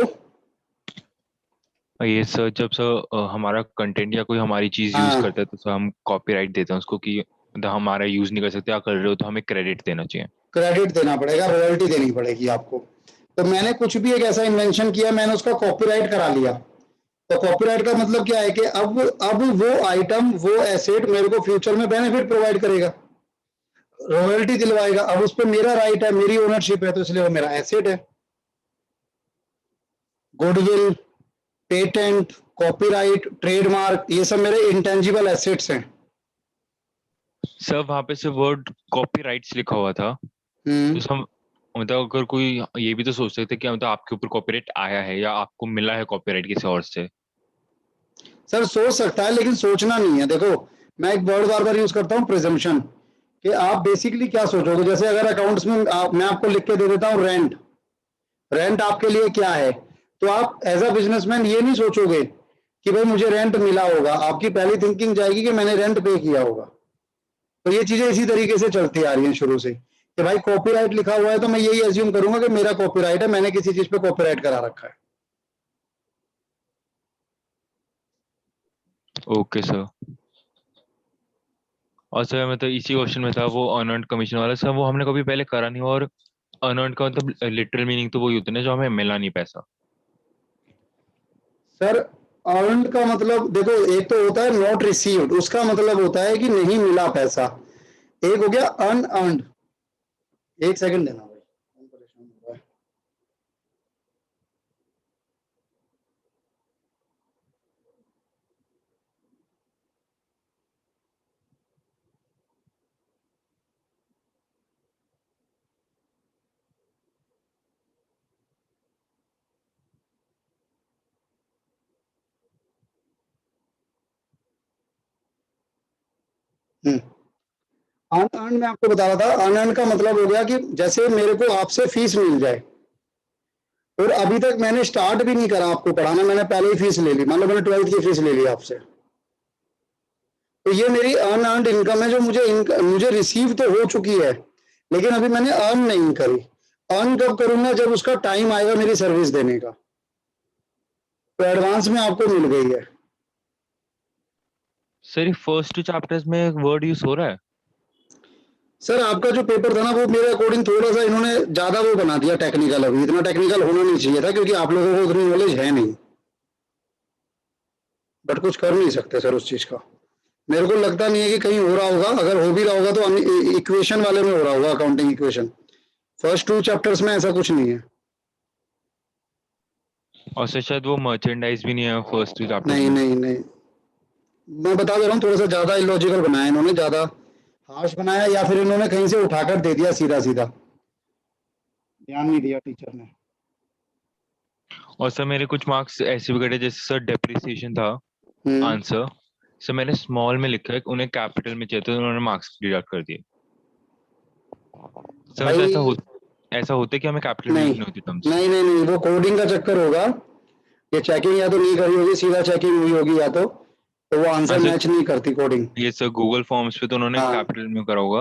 ये सर जब सर हमारा कंटेंट या कोई हमारी चीज यूज हाँ, करता है तो सर हम कॉपीराइट देते हैं उसको कि मतलब हमारा यूज नहीं कर सकते, या कर रहे हो तो हमें क्रेडिट देना चाहिए। क्रेडिट देना पड़ेगा, रॉयल्टी देनी पड़ेगी आपको। तो मैंने कुछ भी एक ऐसा इन्वेंशन किया, मैंने उसका कॉपीराइट करा लिया। तो कॉपीराइट का मतलब क्या है कि अब वो आइटम, वो एसेट मेरे को फ्यूचर में बेनिफिट प्रोवाइड करेगा, रॉयल्टी दिलवाएगा। अब उस पर मेरा राइट है, मेरी ओनरशिप है, तो इसलिए वो मेरा एसेट है। गुडविल, पेटेंट, कॉपीराइट, ट्रेडमार्क, ये सब मेरे इंटेंजिबल एसेट्स हैं। सर वहां पे से वर्ड कॉपीराइट्स लिखा हुआ था, तो सर मतलब अगर कोई ये भी तो सोच सकते कि मतलब आपके ऊपर कॉपीराइट आया है या आपको मिला है कॉपीराइट किसी और से। सर सोच सकता है, लेकिन सोचना नहीं है। देखो, मैं एक वर्ड बार बार यूज करता हूँ, प्रिजम्पशन, कि आप बेसिकली क्या सोचोगे। जैसे अगर अकाउंट्स में मैं आपको लिख के दे देता हूँ रेंट, रेंट आपके लिए क्या है, तो आप एज अ बिजनेसमैन ये नहीं सोचोगे कि भाई मुझे रेंट मिला होगा, आपकी पहली थिंकिंग जाएगी कि मैंने रेंट पे किया होगा। तो ये चीजें इसी तरीके से चलती आ रही हैं शुरू से, कि भाई कॉपीराइट लिखा हुआ है तो मैं यही एज्यूम करूंगा कि मेरा कॉपीराइट है, मैंने किसी चीज पे कॉपीराइट करा रखा है। Okay sir. और सर मतलब इसी क्वेश्चन में था वो अनअर्न्ड कमीशन वाला, सर वो हमने कभी पहले करा नहीं, और अनअर्न्ड का मतलब लिटरल मीनिंग तो वही होता है ना जो हमें मिला नहीं पैसा। सर अर्नड का मतलब देखो, एक तो होता है नॉट रिसीव्ड, उसका मतलब होता है कि नहीं मिला पैसा। एक हो गया अनअर्नड। एक सेकंड देना भाई, कौन परेशान हो रहा है? अनअर्नड मैं आपको बता रहा था, अनअर्नड का मतलब हो गया कि जैसे मेरे को आपसे फीस मिल जाए और अभी तक मैंने स्टार्ट भी नहीं करा आपको पढ़ाना, मैंने पहले ही फीस ले ली, मान लो मैंने 12th की फीस ले ली आपसे, तो ये मेरी अनअर्नड इनकम है, जो मुझे रिसीव तो हो चुकी है, लेकिन अभी मैंने अर्न नहीं करी। अर्न कब करूंगा? जब उसका टाइम आएगा मेरी सर्विस देने का, तो एडवांस में आपको मिल गई है। सर ये फर्स्ट टू चैप्टर्स में वर्ड यूज हो रहा है? सर आपका जो पेपर था ना, वो मेरे अकॉर्डिंग थोड़ा सा इन्होंने ज्यादा वो बना दिया टेक्निकल। अभी इतना टेक्निकल होना नहीं चाहिए था, क्योंकि आप लोगों को उतनी नॉलेज है नहीं, बट कुछ कर नहीं सकते सर उस चीज का। मेरे को लगता नहीं है कि कहीं हो रहा होगा, अगर हो भी रहा होगा तो इक्वेशन वाले में हो रहा होगा, अकाउंटिंग इक्वेशन। फर्स्ट 2 चैप्टर्स में ऐसा कुछ नहीं है। और सर शायद वो मर्चेंडाइज भी नहीं है फर्स्ट टू चैप्टर्स नहीं में। नहीं नहीं, मैं बता दे रहा हूँ, थोड़ा सा ज्यादा इलॉजिकल बनाया इन्होंने, ज्यादा हार्श बनाया, या फिर इन्होंने कहीं से उठाकर दे दिया सीधा सीधा, ध्यान नहीं दिया टीचर ने। और सर मेरे कुछ मार्क्स ऐसे भी कटे, जैसे सर डेप्रिसिएशन था हम्म। आंसर, सर मैंने स्मॉल में लिखा है, उन्हें कैपिटल में चाहिए तो उन्होंने मार्क्स डिडक्ट कर दिए। सर मतलब भाई ऐसा होता है कि हमें कैपिटल में नहीं लिखनी होती टर्म्स। नहीं नहीं नहीं, वो कोडिंग का चक्कर होगा। ये चेकिंग या तो नहीं करी होगी, सीधा चेकिंग हुई होगी, या तो वो हाँ आंसर सर, मैच नहीं करती कोडिंग। ये सर गूगल फॉर्म्स पे तो उन्होंने हाँ कैपिटल में करा होगा,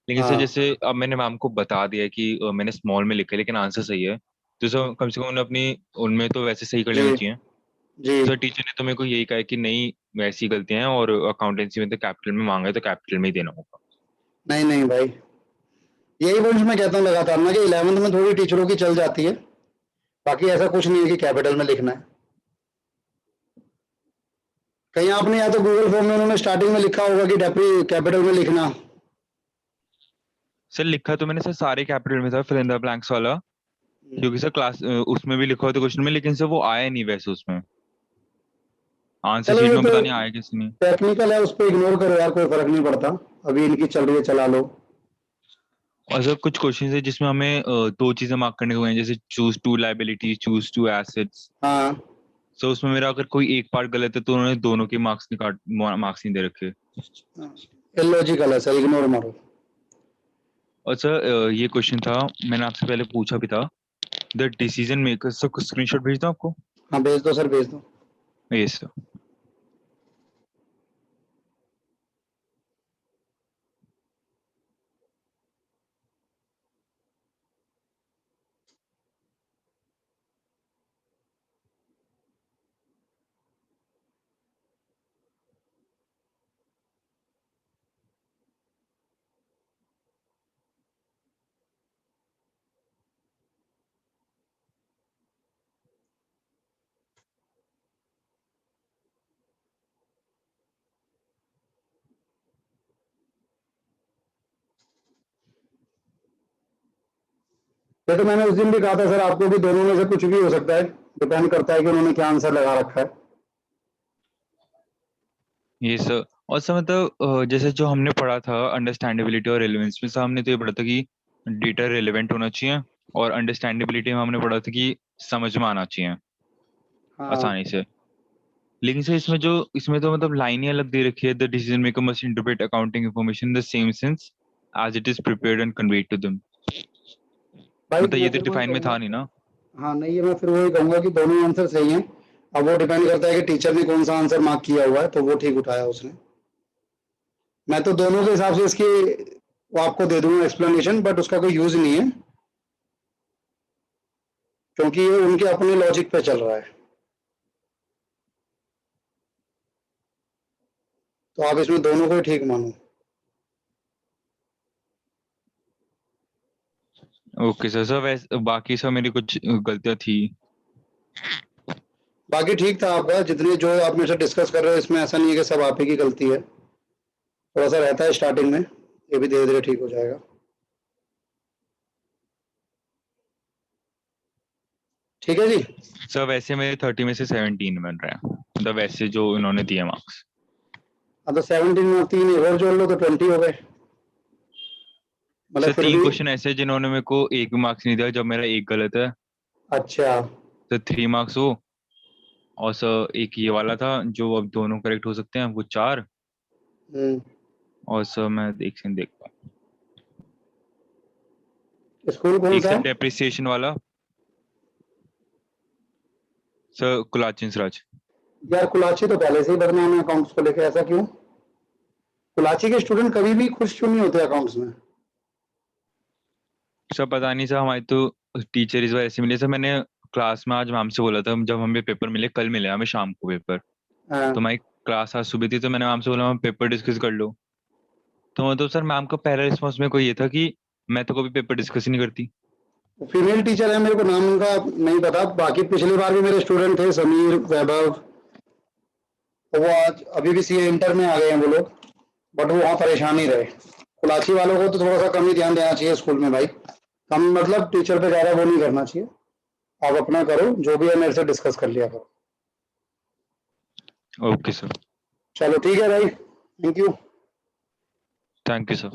लेकिन सर हाँ जैसे अब मैंने मैम को बता दिया कि मैंने स्मॉल में लिखा है लेकिन आंसर सही है, तो सर कम से कम उन्हें अपनी उनमें तो वैसे सही कर जी लेना चाहिए। जी। सर टीचर ने तो मेरे को यही कहा है कि नहीं वैसी गलतियां हैं, और अकाउंटेंसी में तो कैपिटल में मांगा है तो कैपिटल में ही देना होगा। नहीं नहीं भाई, यही वंश मैं कहता हूँ लगातार ना, कि 11th में थोड़ी टीचरों की चल जाती है, बाकी ऐसा कुछ नहीं है कि कैपिटल में लिखना है। कहीं आपने या तो गूगल फॉर्म में उन्होंने स्टार्टिंग में लिखा होगा कि डेप्री कैपिटल में लिखना। सर लिखा तो मैंने सर सारे कैपिटल में था, फिल इन द ब्लैंक्स वाला, क्योंकि सर क्लास उसमें भी लिखा हुआ था क्वेश्चन में, लेकिन सर वो आया नहीं वैसे उसमें आंसर चलो शीट ये में, तो पता नहीं आया किसी नहीं। टेक्निकल है, उस पर इग्नोर करो यार, कोई फर्क नहीं पड़ता। अभी इनकी चल रही है, चला लो। और सर कुछ क्वेश्चन है जिसमें हमें दो चीजें मार्क करने को हैं, जैसे choose to liability, choose to assets. हाँ, सो उसमें मेरा अगर कोई एक पार्ट गलत है तो उन्होंने दोनों के मार्क्स नहीं दे रखे। इलॉजिकल है सर, इग्नोर मारो। और सर ये क्वेश्चन था, मैंने आपसे पहले पूछा भी था, द डिसीजन मेकर, सर कुछ स्क्रीनशॉट भेजता हूँ आपको। हाँ भेज दो सर, भेज दो। Yes, sir. ये तो मैंने उस दिन भी कहा था सर, आपको भी दोनों में से कुछ भी हो सकता है, डिपेंड करता है कि उन्होंने क्या आंसर लगा रखा है। ये सर, और सर मतलब जैसे जो हमने पढ़ा था अंडरस्टैंडेबिलिटी और रेलेवेंस में, सर हमने तो ये पढ़ा था कि डेटा रेलेवेंट होना चाहिए, और अंडरस्टैंडेबिलिटी में हमने पढ़ा था कि समझ में आना चाहिए हाँ आसानी से। लेकिन सर इसमें तो मतलब लाइन ही अलग दे रखी है, the decision maker must interpret accounting information in the same sense as it is prepared and conveyed to them. भाई, मतलब ये मैं तो फिर वही डिफाइन में कहूंगा। था नहीं ना। हाँ नहीं, ये मैं फिर वही कहूंगा कि दोनों आंसर सही हैं। अब वो डिपेंड करता है कि टीचर ने कौन सा आंसर मार्क किया हुआ है, तो वो ठीक उठाया उसने। मैं तो दोनों के हिसाब से इसकी वो आपको दे दूंगा एक्सप्लेनेशन, बट उसका कोई यूज नहीं है, क्योंकि ये उनके अपने लॉजिक पे चल रहा है। तो आप इसमें दोनों को ही ठीक मानो। Okay sir. सर वैसे बाकी सर मेरी कुछ गलतियां थी। बाकी ठीक था आपका, जितने जो आप मेरे से डिस्कस कर रहे हो इसमें ऐसा नहीं है कि सब आप ही की गलती है। थोड़ा सा रहता है स्टार्टिंग में, ये भी धीरे धीरे ठीक हो जाएगा। ठीक है जी। सर वैसे मेरे 30 में से 17 बन रहे हैं, मतलब वैसे जो इन्होंने दिए मार्क्स। अब तो 17 में 3 और जोड़ लो तो 20 हो गए, मतलब सर फिर 3 भी। क्वेश्चन ऐसे हैं जिन्होंने मेरे को एक भी मार्क्स नहीं दिया, जब मेरा एक गलत है अच्छा। तो 3 मार्क्स हो। और सर एक ये वाला था जो अब दोनों करेक्ट हो सकते हैं, वो 4। हम्म। और सर मैं एक सेकंड देखता हूँ, स्कूल कौन एक सा सर है? डेप्रिसिएशन वाला, सर कुलाचिन राज। यार कुलाची तो पहले से ही बदनाम है अकाउंट्स को लेकर, ऐसा क्यों? कुलाची के स्टूडेंट कभी भी खुश क्यों नहीं होते अकाउंट्स में? सर पता नहीं सर, हमारी तो टीचर इस वजह से मिले सर। मैंने क्लास में आज मैम से बोला था, जब हमें पेपर मिले, कल मिले हमें शाम को पेपर, हाँ। तो हमारी क्लास आज सुबह थी, तो मैंने मैम से बोला मैम पेपर डिस्कस कर लो। तो मतलब सर मैम का पहला रिस्पॉन्स में कोई ये था कि मैं तो कभी पेपर डिस्कस ही नहीं करती। फीमेल टीचर है, मेरे को नाम उनका नहीं पता, बाकी पिछली बार भी मेरे स्टूडेंट थे समीर, वैभव, तो वो आज अभी भी सीए इंटर में आ गए हैं वो लोग, बट वो वहाँ परेशान ही रहे। कुलाची वालों को तो थोड़ा सा कम ही ध्यान देना चाहिए स्कूल में भाई, कम मतलब टीचर पे ज़्यादा वो नहीं करना चाहिए। आप अपना करो, जो भी है मेरे से डिस्कस कर लिया करो। Okay sir. चलो ठीक है भाई, thank you. Thank you sir.